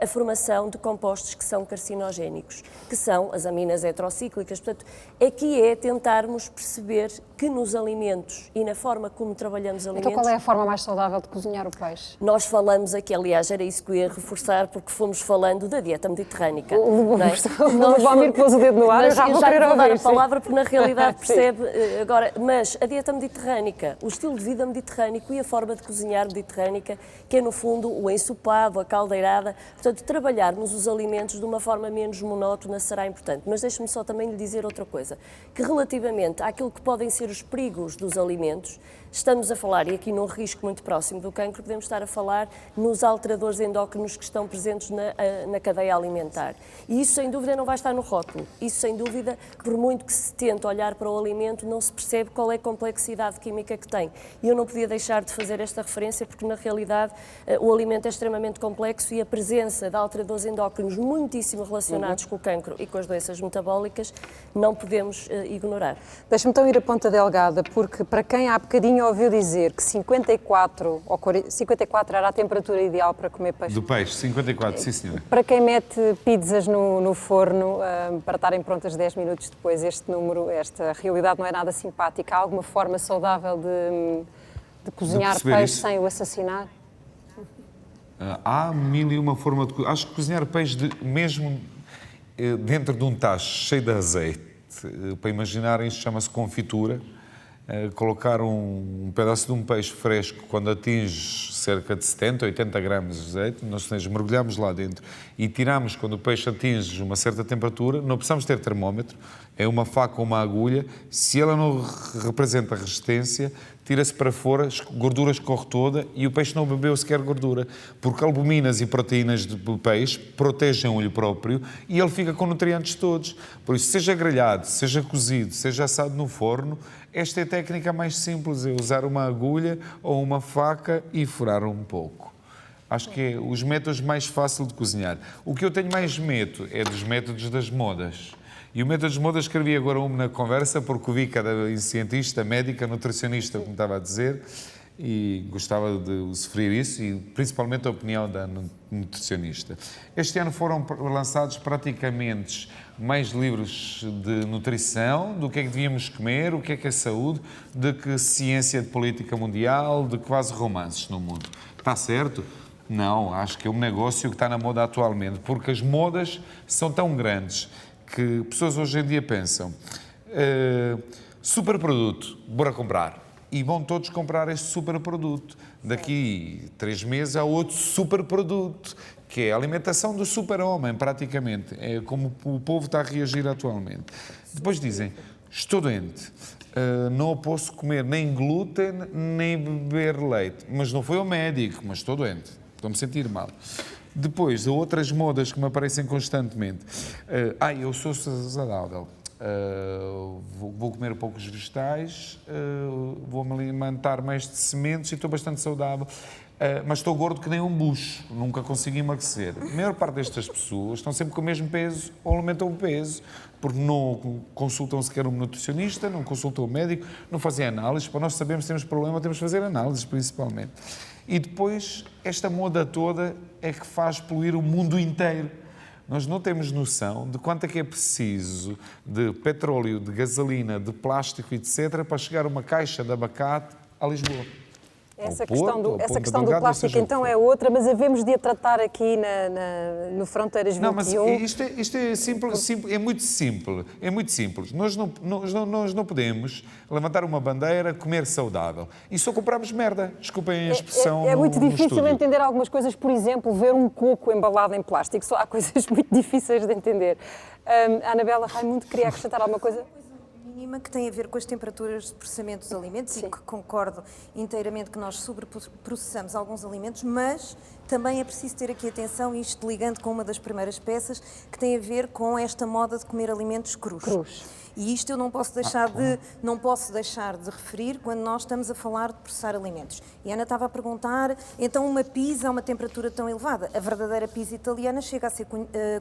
a formação de compostos que são carcinogénicos, que são as aminas heterocíclicas. Portanto, aqui é tentarmos perceber que nos alimentos e na forma como trabalhamos alimentos... Então qual é a forma mais saudável de cozinhar o peixe? Nós falamos aqui, aliás, era isso que eu ia reforçar, porque fomos falando da dieta mediterrânica. O Valmir pôs o dedo no ar, eu já vou querer dar a ouvir, palavra, porque na realidade percebe agora, mas a dieta mediterrânica, o estilo de vida mediterrânico e a forma de cozinhar mediterrânica, que é no fundo o ensopado, a caldeirada, portanto, trabalharmos os alimentos de uma forma menos monótona será importante. Mas deixe-me só também lhe dizer outra coisa, que relativamente àquilo que podem ser os perigos dos alimentos, estamos a falar, e aqui num risco muito próximo do cancro, podemos estar a falar nos alteradores endócrinos que estão presentes na cadeia alimentar. E isso, sem dúvida, não vai estar no rótulo. Isso, sem dúvida, por muito que se tente olhar para o alimento, não se percebe qual é a complexidade química que tem. E eu não podia deixar de fazer esta referência, porque, na realidade, o alimento é extremamente complexo e a presença de alteradores endócrinos muitíssimo relacionados com o cancro e com as doenças metabólicas não podemos ignorar. Deixa-me então ir a ponta delgada, porque para quem há bocadinho ouviu dizer que 54 era a temperatura ideal para comer peixe. Do peixe, 54, sim senhora. Para quem mete pizzas no forno para estarem prontas 10 minutos depois, este número, esta realidade não é nada simpática. Há alguma forma saudável de cozinhar peixe isso? Sem o assassinar? Há mil e uma forma de... Acho que cozinhar peixe mesmo dentro de um tacho cheio de azeite, para imaginarem, isto chama-se confitura. Colocar um pedaço de um peixe fresco quando atinge cerca de 70, 80 gramas de azeite, nós mergulhamos lá dentro e tiramos quando o peixe atinge uma certa temperatura, não precisamos ter termómetro, é uma faca ou uma agulha, se ela não representa resistência, tira-se para fora, a gordura escorre toda e o peixe não bebeu sequer gordura, porque albuminas e proteínas do peixe protegem o olho próprio e ele fica com nutrientes todos. Por isso, seja grelhado, seja cozido, seja assado no forno, esta é a técnica mais simples, é usar uma agulha ou uma faca e furar um pouco. Acho que é os métodos mais fáceis de cozinhar. O que eu tenho mais medo é dos métodos das modas. E o método das modas escrevi agora na conversa, porque o vi cada cientista, médica, nutricionista, como estava a dizer, e gostava de sofrer isso, e principalmente a opinião da nutricionista. Este ano foram lançados praticamente mais livros de nutrição, do que é que devíamos comer, o que é saúde, de que ciência de política mundial, de quase romances no mundo. Está certo? Não, acho que é um negócio que está na moda atualmente, porque as modas são tão grandes que pessoas hoje em dia pensam super produto, bora comprar. E vão todos comprar este super produto. Daqui 3 meses há outro super produto, que é a alimentação do super-homem, praticamente. É como o povo está a reagir atualmente. Depois dizem, estou doente, não posso comer nem glúten, nem beber leite. Mas não foi ao médico, mas estou doente, estou-me a sentir mal. Depois, há outras modas que me aparecem constantemente. Eu sou saudável. Vou comer poucos vegetais, vou-me alimentar mais de sementes e estou bastante saudável, mas estou gordo que nem um bucho, nunca consigo emagrecer. A maior parte destas pessoas estão sempre com o mesmo peso ou aumentam o peso, porque não consultam sequer um nutricionista, não consultam o médico, não fazem análises. Para nós sabermos se temos problema, temos que fazer análises, principalmente. E depois, esta moda toda é que faz poluir o mundo inteiro. Nós não temos noção de quanto é que é preciso de petróleo, de gasolina, de plástico, etc., para chegar uma caixa de abacate a Lisboa. Essa questão do plástico, então, é outra, mas havemos de a tratar aqui no Fronteiras 21. Não, mas isto é simples, é muito simples. É muito simples. Nós não podemos levantar uma bandeira, comer saudável. E só compramos merda. Desculpem a expressão. É muito difícil estúdio. entender algumas coisas. Por exemplo, ver um coco embalado em plástico. Só há coisas muito difíceis de entender. A Anabela Raimundo queria acrescentar alguma coisa? Mínima que tem a ver com as temperaturas de processamento dos alimentos. Sim. E que concordo inteiramente que nós sobreprocessamos alguns alimentos, mas também é preciso ter aqui atenção, isto ligando com uma das primeiras peças, que tem a ver com esta moda de comer alimentos crus. E isto eu não posso deixar de referir quando nós estamos a falar de processar alimentos. E a Ana estava a perguntar, então uma pizza a uma temperatura tão elevada? A verdadeira pizza italiana chega a ser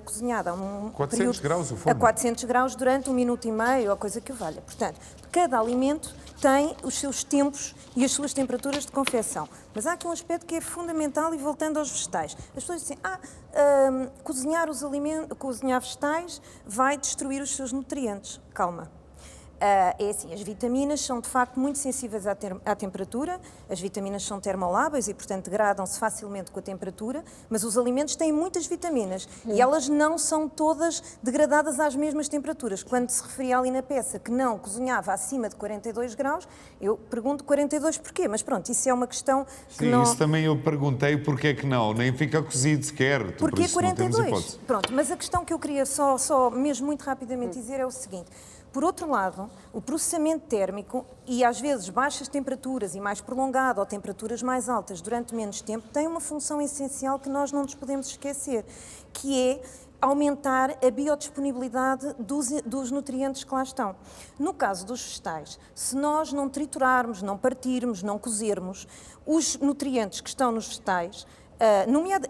cozinhada a 400 graus o forno. A 400 graus durante 1 minuto e meio, ou coisa que o valha. Portanto, cada alimento tem os seus tempos e as suas temperaturas de confecção. Mas há aqui um aspecto que é fundamental, e voltando aos vegetais. As pessoas dizem, cozinhar vegetais vai destruir os seus nutrientes. Calma. É assim, as vitaminas são de facto muito sensíveis à temperatura, as vitaminas são termolábeis e portanto degradam-se facilmente com a temperatura, mas os alimentos têm muitas vitaminas e elas não são todas degradadas às mesmas temperaturas. Quando se referia ali na peça que não cozinhava acima de 42 graus, eu pergunto 42 porquê, mas pronto, isso é uma questão que não... Sim, isso também eu perguntei porque é que não, nem fica cozido sequer. Porquê 42? Pronto, mas a questão que eu queria só mesmo muito rapidamente dizer é o seguinte. Por outro lado, o processamento térmico e às vezes baixas temperaturas e mais prolongado ou temperaturas mais altas durante menos tempo tem uma função essencial que nós não nos podemos esquecer, que é aumentar a biodisponibilidade dos nutrientes que lá estão. No caso dos vegetais, se nós não triturarmos, não partirmos, não cozermos, os nutrientes que estão nos vegetais,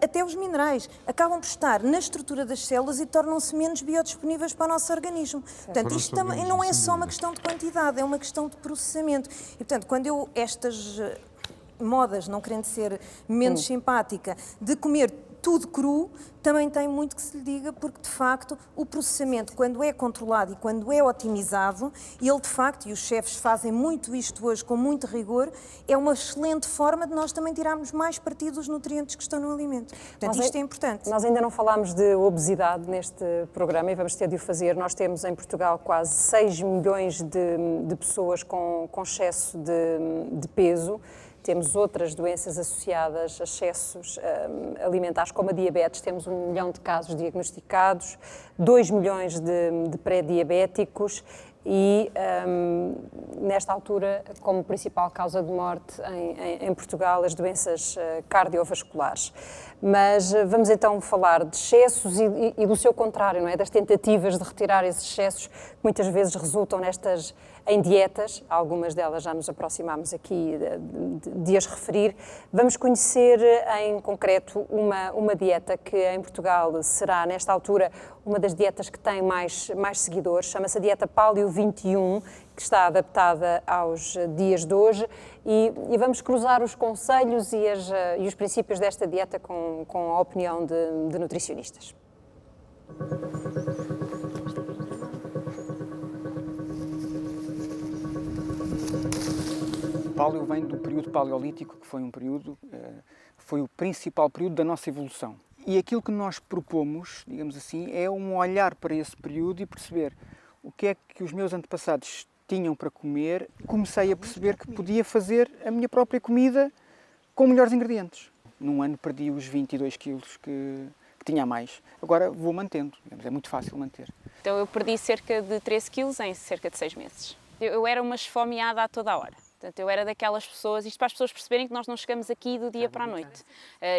até os minerais, acabam por estar na estrutura das células e tornam-se menos biodisponíveis para o nosso organismo. Portanto, isto também não é só uma questão de quantidade, é uma questão de processamento. E, portanto, quando estas modas, não querendo ser menos simpática, de comer tudo cru, também tem muito que se lhe diga, porque de facto o processamento, quando é controlado e quando é otimizado, ele de facto, e os chefes fazem muito isto hoje com muito rigor, é uma excelente forma de nós também tirarmos mais partido dos nutrientes que estão no alimento. Portanto, isto é importante. Nós ainda não falámos de obesidade neste programa e vamos ter de o fazer. Nós temos em Portugal quase 6 milhões de pessoas com excesso de peso. Temos outras doenças associadas a excessos alimentares, como a diabetes. Temos 1 milhão de casos diagnosticados, 2 milhões de pré-diabéticos e, nesta altura, como principal causa de morte em Portugal, as doenças cardiovasculares. Mas vamos então falar de excessos e do seu contrário, não é? Das tentativas de retirar esses excessos que muitas vezes resultam em dietas, algumas delas já nos aproximámos aqui de as referir. Vamos conhecer em concreto uma dieta que em Portugal será, nesta altura, uma das dietas que tem mais seguidores, chama-se a dieta Paleo 21, que está adaptada aos dias de hoje, e vamos cruzar os conselhos e os princípios desta dieta com a opinião de nutricionistas. O paleo vem do período paleolítico, que foi um período, foi o principal período da nossa evolução. E aquilo que nós propomos, digamos assim, é um olhar para esse período e perceber o que é que os meus antepassados tinham para comer. Comecei a perceber que podia fazer a minha própria comida com melhores ingredientes. Num ano perdi os 22 quilos que tinha a mais. Agora vou mantendo, é muito fácil manter. Então eu perdi cerca de 13 quilos em cerca de 6 meses. Eu era uma esfomeada a toda a hora. Portanto, eu era daquelas pessoas, isto para as pessoas perceberem que nós não chegamos aqui do dia para a noite.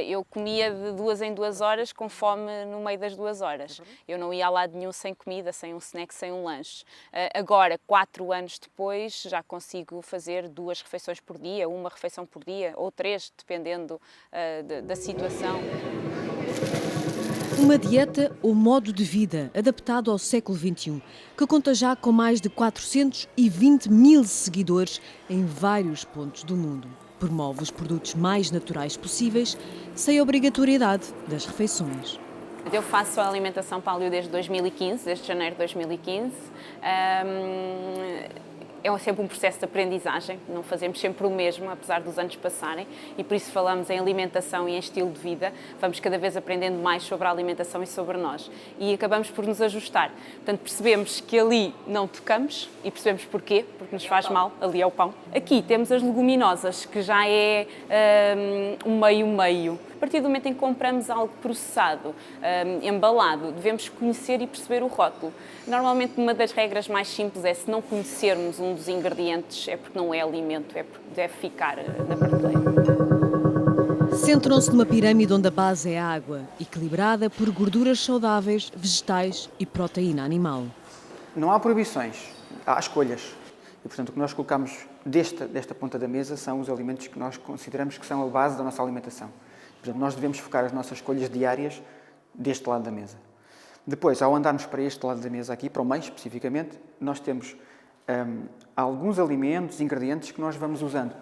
Eu comia de 2 em 2 horas com fome no meio das 2 horas. Eu não ia a lado nenhum sem comida, sem um snack, sem um lanche. Agora, 4 anos depois, já consigo fazer 2 refeições por dia, 1 refeição por dia, ou 3, dependendo da situação. Uma dieta ou modo de vida adaptado ao século XXI, que conta já com mais de 420 mil seguidores em vários pontos do mundo. Promove os produtos mais naturais possíveis, sem obrigatoriedade das refeições. Eu faço a alimentação paleo desde 2015, desde janeiro de 2015. É sempre um processo de aprendizagem, não fazemos sempre o mesmo, apesar dos anos passarem, e por isso falamos em alimentação e em estilo de vida. Vamos cada vez aprendendo mais sobre a alimentação e sobre nós, e acabamos por nos ajustar. Portanto, percebemos que ali não tocamos, e percebemos porquê, porque nos faz mal, ali é o pão. Aqui temos as leguminosas, que já é um meio-meio. A partir do momento em que compramos algo processado, embalado, devemos conhecer e perceber o rótulo. Normalmente, uma das regras mais simples é, se não conhecermos um dos ingredientes, é porque não é alimento, é porque deve ficar na prateleira. Centram-se numa pirâmide onde a base é a água, equilibrada por gorduras saudáveis, vegetais e proteína animal. Não há proibições, há escolhas. E, portanto, o que nós colocamos desta ponta da mesa são os alimentos que nós consideramos que são a base da nossa alimentação. Portanto, nós devemos focar as nossas escolhas diárias deste lado da mesa. Depois, ao andarmos para este lado da mesa aqui, para o meio especificamente, nós temos alguns alimentos, ingredientes que nós vamos usando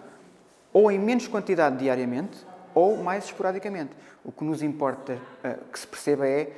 ou em menos quantidade diariamente ou mais esporadicamente. O que nos importa que se perceba é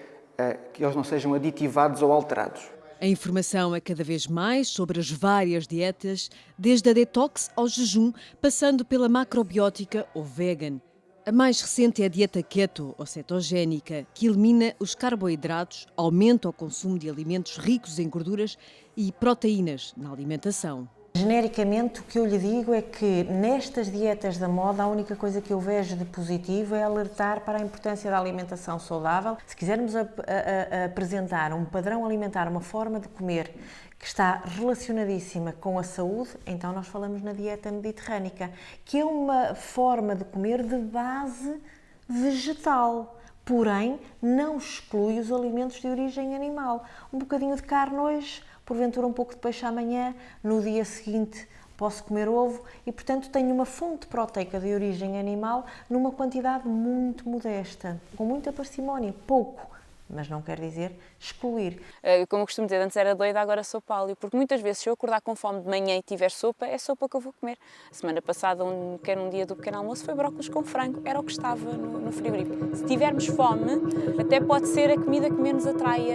que eles não sejam aditivados ou alterados. A informação é cada vez mais sobre as várias dietas, desde a detox ao jejum, passando pela macrobiótica ou vegan. A mais recente é a dieta keto ou cetogénica, que elimina os carboidratos, aumenta o consumo de alimentos ricos em gorduras e proteínas na alimentação. Genericamente, o que eu lhe digo é que nestas dietas da moda a única coisa que eu vejo de positivo é alertar para a importância da alimentação saudável. Se quisermos apresentar um padrão alimentar, uma forma de comer que está relacionadíssima com a saúde, então nós falamos na dieta mediterrânica, que é uma forma de comer de base vegetal, porém não exclui os alimentos de origem animal. Um bocadinho de carne hoje, porventura um pouco de peixe amanhã, no dia seguinte posso comer ovo e, portanto, tenho uma fonte proteica de origem animal numa quantidade muito modesta, com muita parcimónia, pouco, mas não quer dizer excluir. Como eu costumo dizer, antes era doida, agora sou paleo, porque muitas vezes se eu acordar com fome de manhã e tiver sopa, é sopa que eu vou comer. A semana passada, que era um dia do pequeno almoço, foi brócolis com frango, era o que estava no frigorífico. Se tivermos fome, até pode ser a comida que menos atrai,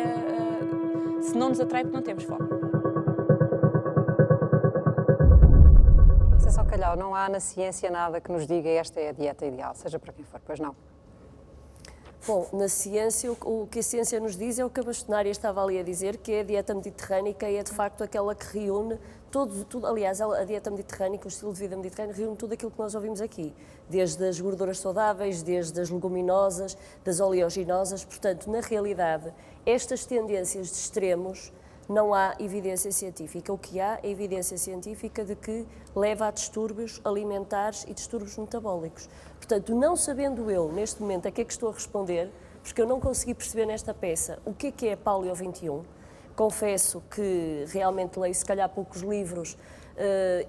se não nos atrai porque não temos fome. Só calhar, não há na ciência nada que nos diga esta é a dieta ideal, seja para quem for, pois não? Bom, na ciência, o que a ciência nos diz é o que a bastonária estava ali a dizer, que é a dieta mediterrânica e é de facto aquela que reúne tudo. Aliás, a dieta mediterrânica, o estilo de vida mediterrâneo, reúne tudo aquilo que nós ouvimos aqui, desde as gorduras saudáveis, desde as leguminosas, das oleaginosas. Portanto, na realidade, estas tendências de extremos não há evidência científica. O que há é evidência científica de que leva a distúrbios alimentares e distúrbios metabólicos. Portanto, não sabendo eu, neste momento, a que é que estou a responder, porque eu não consegui perceber nesta peça o que é Paleo 21, Confesso que realmente leio se calhar poucos livros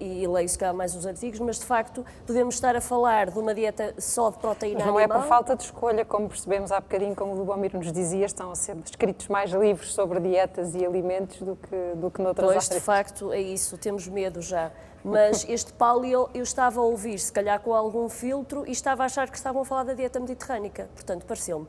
e leio se calhar mais os artigos, mas de facto podemos estar a falar de uma dieta só de proteína Mas não animal. é por falta de escolha, como percebemos há bocadinho, como o Lubomir nos dizia, estão a ser escritos mais livros sobre dietas e alimentos do que noutras Pois, áreas. de facto, é isso, temos medo já. Mas este paleo eu estava a ouvir, se calhar com algum filtro, e estava a achar que estavam a falar da dieta mediterrânica, portanto, pareceu-me.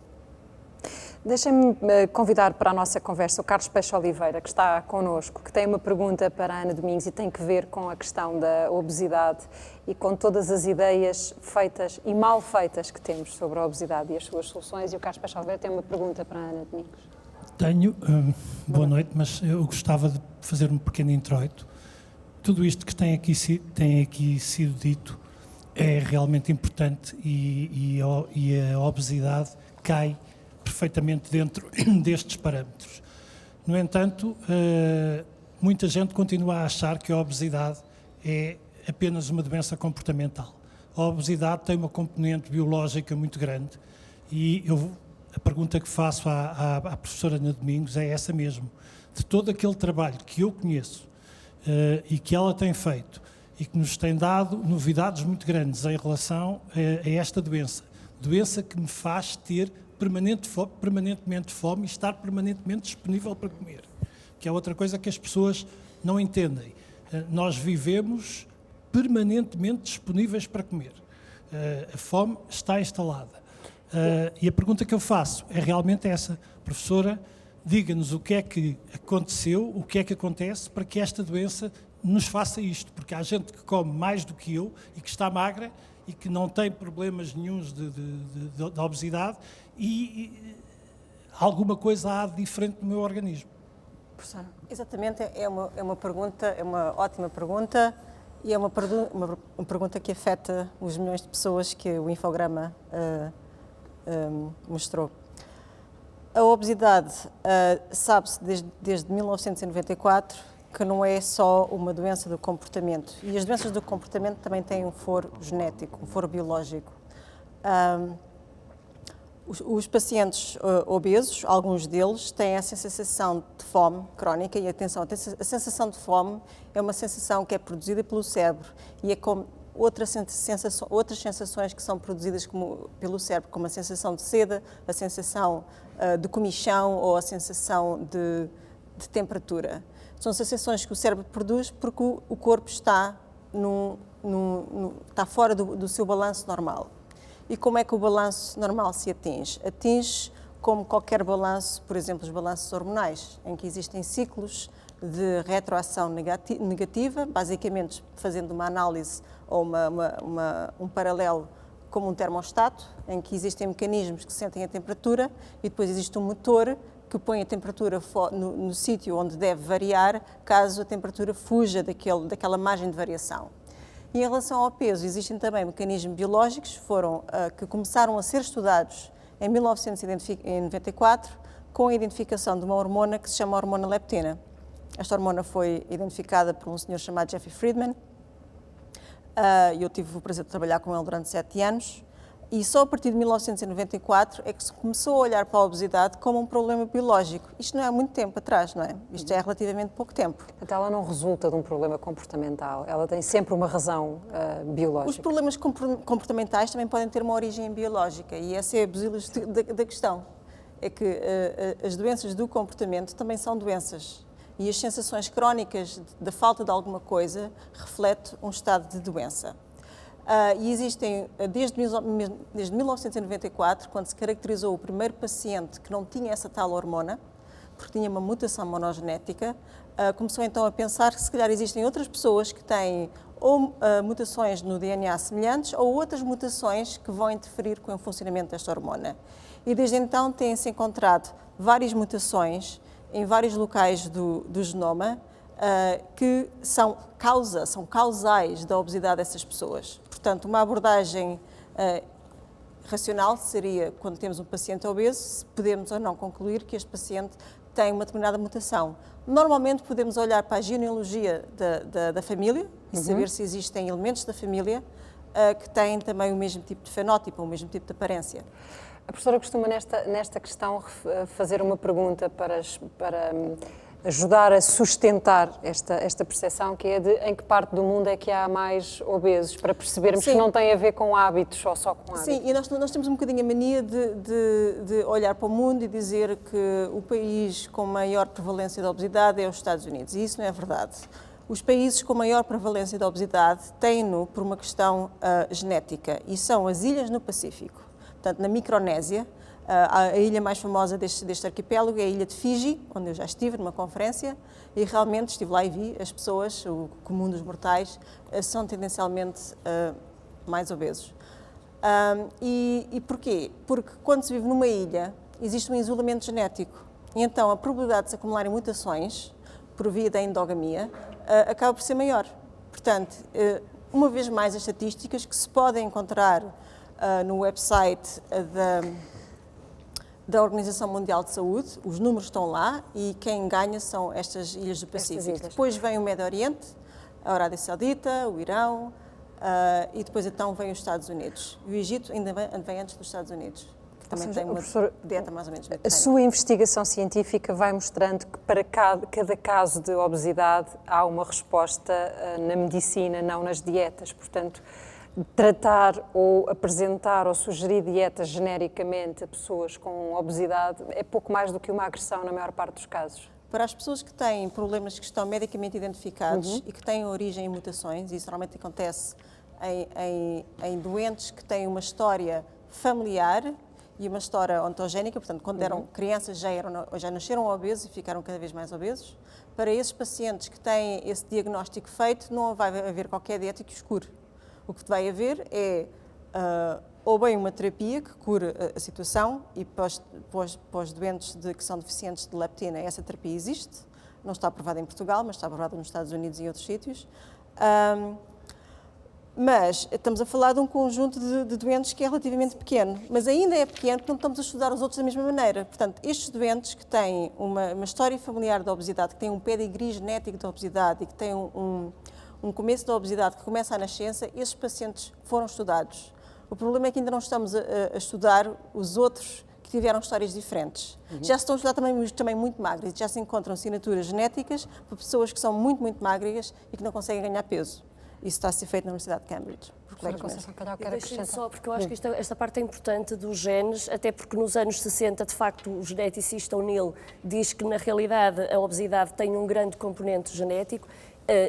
Deixem-me convidar para a nossa conversa o Carlos Peixe Oliveira, que está connosco, que tem uma pergunta para a Ana Domingos e tem que ver com a questão da obesidade e com todas as ideias feitas e mal feitas que temos sobre a obesidade e as suas soluções. E o Carlos Peixe Oliveira tem uma pergunta para a Ana Domingos. Tenho. Boa noite, mas eu gostava de fazer um pequeno introito. Tudo isto que tem aqui sido dito é realmente importante e a obesidade cai perfeitamente dentro destes parâmetros. No entanto, muita gente continua a achar que a obesidade é apenas uma doença comportamental. A obesidade tem uma componente biológica muito grande e a pergunta que faço à professora Ana Domingos é essa mesmo. De todo aquele trabalho que eu conheço e que ela tem feito e que nos tem dado novidades muito grandes em relação a esta doença que me faz ter permanentemente fome e estar permanentemente disponível para comer, que é outra coisa que as pessoas não entendem. Nós vivemos permanentemente disponíveis para comer. A fome está instalada. E a pergunta que eu faço é realmente essa. Professora, diga-nos o que é que aconteceu, o que é que acontece para que esta doença nos faça isto, porque há gente que come mais do que eu e que está magra e que não tem problemas nenhuns de obesidade e alguma coisa há de diferente no meu organismo. Professora. Exatamente, é uma pergunta, é uma ótima pergunta e é uma pergunta que afeta os milhões de pessoas que o infograma mostrou. A obesidade sabe-se desde 1994 que não é só uma doença do comportamento. E as doenças do comportamento também têm um foro genético, um foro biológico. Os pacientes obesos, alguns deles, têm essa sensação de fome crónica e, atenção, a sensação de fome é uma sensação que é produzida pelo cérebro e é como outras sensações que são produzidas pelo cérebro, como a sensação de sede, a sensação de comichão ou a sensação de temperatura. São sensações que o cérebro produz porque o corpo está fora do seu balanço normal. E como é que o balanço normal se atinge? Atinge como qualquer balanço, por exemplo, os balanços hormonais, em que existem ciclos de retroação negativa, basicamente fazendo uma análise ou um paralelo como um termostato, em que existem mecanismos que sentem a temperatura e depois existe um motor que põe a temperatura no sítio onde deve variar, caso a temperatura fuja daquela margem de variação. E em relação ao peso, existem também mecanismos biológicos que começaram a ser estudados em 1994 com a identificação de uma hormona que se chama hormona leptina. Esta hormona foi identificada por um senhor chamado Jeffrey Friedman e eu tive o prazer de trabalhar com ele durante 7 anos. E só a partir de 1994 é que se começou a olhar para a obesidade como um problema biológico. Isto não é há muito tempo atrás, não é? Isto é relativamente pouco tempo. Então ela não resulta de um problema comportamental, ela tem sempre uma razão biológica. Os problemas comportamentais também podem ter uma origem biológica e essa é a busilis da questão. É que as doenças do comportamento também são doenças e as sensações crónicas da falta de alguma coisa refletem um estado de doença. E existem, desde 1994, quando se caracterizou o primeiro paciente que não tinha essa tal hormona, porque tinha uma mutação monogenética, começou então a pensar que se calhar existem outras pessoas que têm ou mutações no DNA semelhantes ou outras mutações que vão interferir com o funcionamento desta hormona. E desde então têm-se encontrado várias mutações em vários locais do genoma que são causais da obesidade dessas pessoas. Portanto, uma abordagem racional seria, quando temos um paciente obeso, se podemos ou não concluir que este paciente tem uma determinada mutação. Normalmente podemos olhar para a genealogia da família e saber se existem elementos da família que têm também o mesmo tipo de fenótipo, o mesmo tipo de aparência. A professora costuma, nesta questão, fazer uma pergunta para ajudar a sustentar esta percepção que é de em que parte do mundo é que há mais obesos, para percebermos que não tem a ver com hábitos ou só com hábitos. Sim, e nós temos um bocadinho a mania de olhar para o mundo e dizer que o país com maior prevalência da obesidade é os Estados Unidos, e isso não é verdade. Os países com maior prevalência da obesidade têm-no por uma questão genética, e são as ilhas no Pacífico. Portanto, na Micronésia, a ilha mais famosa deste arquipélago é a ilha de Fiji, onde eu já estive numa conferência, e realmente estive lá e vi as pessoas, o comum dos mortais, são tendencialmente mais obesos. E porquê? Porque quando se vive numa ilha, existe um isolamento genético, e então a probabilidade de se acumularem mutações por via da endogamia acaba por ser maior. Portanto, uma vez mais, as estatísticas que se podem encontrar no website da Organização Mundial de Saúde, os números estão lá e quem ganha são estas ilhas do Pacífico. Depois vem o Médio Oriente, a Arábia Saudita, o Irão e depois então vem os Estados Unidos. E o Egito ainda vem antes dos Estados Unidos, que também tem uma dieta mais ou menos mediterrânea. A sua investigação científica vai mostrando que para cada caso de obesidade há uma resposta na medicina, não nas dietas. Portanto, tratar ou apresentar ou sugerir dietas genericamente a pessoas com obesidade é pouco mais do que uma agressão na maior parte dos casos. Para as pessoas que têm problemas que estão medicamente identificados e que têm origem em mutações, isso normalmente acontece em doentes que têm uma história familiar e uma história ontogénica, portanto, quando eram crianças já nasceram obesos e ficaram cada vez mais obesos. Para esses pacientes que têm esse diagnóstico feito, não vai haver qualquer dieta que os cure. O que vai haver é ou bem uma terapia que cure a situação, e para os doentes que são deficientes de leptina, essa terapia existe, não está aprovada em Portugal, mas está aprovada nos Estados Unidos e em outros sítios. Mas estamos a falar de um conjunto de doentes que é relativamente pequeno, mas ainda é pequeno porque não estamos a estudar os outros da mesma maneira. Portanto, estes doentes que têm uma história familiar da obesidade, que têm um pedigree genético da obesidade e que têm um começo da obesidade que começa à nascença, esses pacientes foram estudados. O problema é que ainda não estamos a estudar os outros que tiveram histórias diferentes. Já se estão a estudar também muito magras, já se encontram assinaturas genéticas para pessoas que são muito, muito magras e que não conseguem ganhar peso. Isso está a ser feito na Universidade de Cambridge. Deixem-me só, porque eu acho que esta parte é importante dos genes, até porque nos anos 60, de facto, o geneticista O'Neill diz que, na realidade, a obesidade tem um grande componente genético.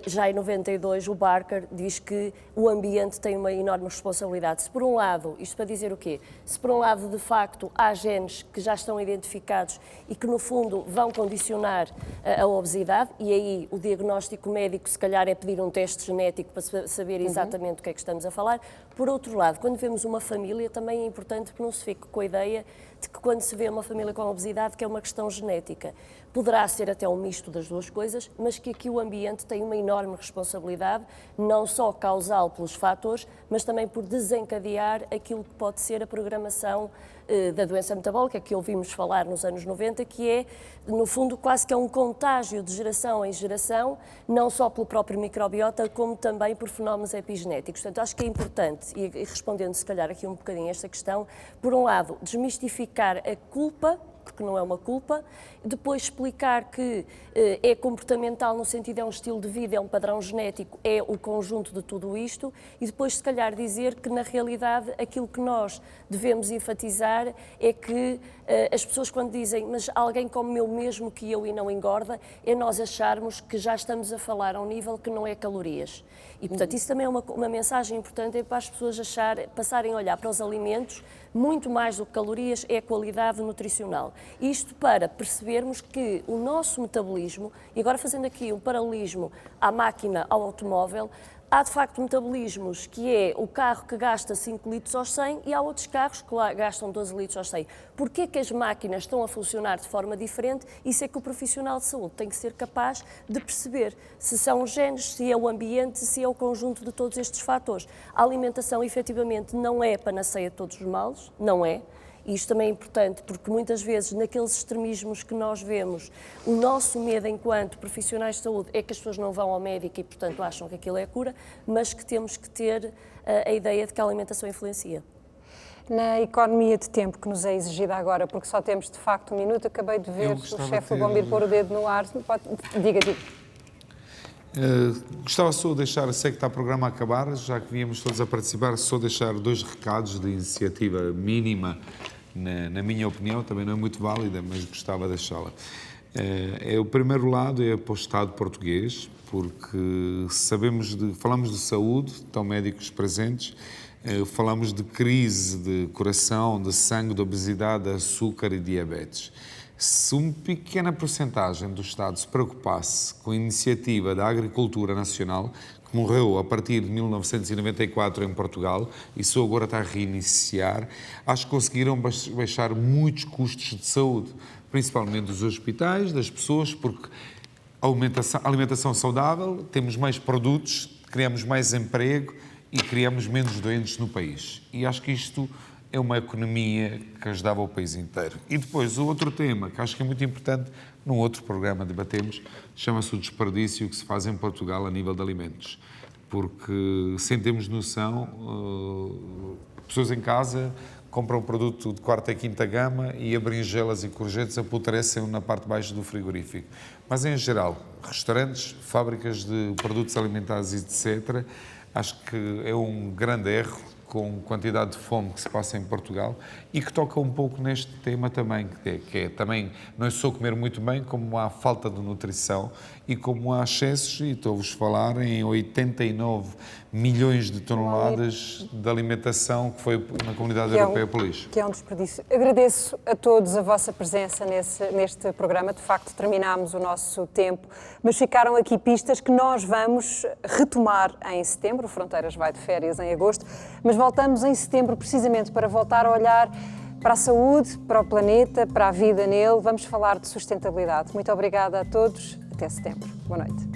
Já em 92, o Barker diz que o ambiente tem uma enorme responsabilidade. Se por um lado, isto para dizer o quê? Se por um lado, de facto, há genes que já estão identificados e que, no fundo, vão condicionar a obesidade, e aí o diagnóstico médico, se calhar, é pedir um teste genético para saber exatamente o que é que estamos a falar. Por outro lado, quando vemos uma família, também é importante que não se fique com a ideia de que quando se vê uma família com obesidade, que é uma questão genética. Poderá ser até um misto das duas coisas, mas que aqui o ambiente tem uma enorme responsabilidade, não só causal pelos fatores, mas também por desencadear aquilo que pode ser a programação da doença metabólica, que ouvimos falar nos anos 90, que é, no fundo, quase que é um contágio de geração em geração, não só pelo próprio microbiota, como também por fenómenos epigenéticos. Portanto, acho que é importante, e respondendo se calhar aqui um bocadinho a esta questão, por um lado, desmistificar a culpa, porque não é uma culpa, depois explicar que é comportamental no sentido é um estilo de vida, é um padrão genético, é o conjunto de tudo isto, e depois se calhar dizer que na realidade aquilo que nós devemos enfatizar é que as pessoas quando dizem mas alguém come o mesmo que eu e não engorda, é nós acharmos que já estamos a falar a um nível que não é calorias. E portanto isso também é uma mensagem importante, é para as pessoas passarem a olhar para os alimentos muito mais do que calorias, é a qualidade nutricional. Isto para percebermos que o nosso metabolismo, e agora fazendo aqui um paralelismo à máquina, ao automóvel, há de facto metabolismos que é o carro que gasta 5 litros aos 100 e há outros carros que gastam 12 litros aos 100. Porquê que as máquinas estão a funcionar de forma diferente? Isso é que o profissional de saúde tem que ser capaz de perceber se são os genes, se é o ambiente, se é o conjunto de todos estes fatores. A alimentação efetivamente não é a panaceia de todos os males, não é. E isto também é importante porque muitas vezes naqueles extremismos que nós vemos, o nosso medo enquanto profissionais de saúde é que as pessoas não vão ao médico e portanto acham que aquilo é a cura, mas que temos que ter a ideia de que a alimentação influencia. Na economia de tempo que nos é exigida agora, porque só temos de facto um minuto, acabei de ver o chefe do Bombeiro pôr o dedo no ar. Diga. Gostava só de deixar, sei que está o programa a acabar, já que víamos todos a participar, só deixar 2 recados de iniciativa mínima, na minha opinião, também não é muito válida, mas gostava de deixá-la. O primeiro lado é para o Estado português, porque falamos de saúde, estão médicos presentes, falamos de crise de coração, de sangue, de obesidade, de açúcar e diabetes. Se uma pequena porcentagem do Estado se preocupasse com a iniciativa da agricultura nacional, que morreu a partir de 1994 em Portugal e só agora está a reiniciar, acho que conseguiram baixar muitos custos de saúde, principalmente dos hospitais, das pessoas, porque alimentação saudável, temos mais produtos, criamos mais emprego e criamos menos doentes no país. E acho que isto é uma economia que ajudava o país inteiro. E depois, o outro tema, que acho que é muito importante, num outro programa debatemos, chama-se o desperdício que se faz em Portugal a nível de alimentos. Porque, sem termos noção, pessoas em casa compram um produto de 4ª e 5ª gama e a berinjelas e courgettes apodrecem na parte de baixo do frigorífico. Mas, em geral, restaurantes, fábricas de produtos alimentares, etc., acho que é um grande erro com a quantidade de fome que se passa em Portugal e que toca um pouco neste tema também, que é também não é só comer muito bem, como há falta de nutrição e como há excessos, e estou-vos a falar em 89 milhões de toneladas de alimentação que foi na Comunidade Europeia para o lixo. Que é um desperdício. Agradeço a todos a vossa presença neste programa. De facto, terminámos o nosso tempo, mas ficaram aqui pistas que nós vamos retomar em setembro. O Fronteiras vai de férias em agosto, mas voltamos em setembro precisamente para voltar a olhar para a saúde, para o planeta, para a vida nele. Vamos falar de sustentabilidade. Muito obrigada a todos. Até setembro. Boa noite.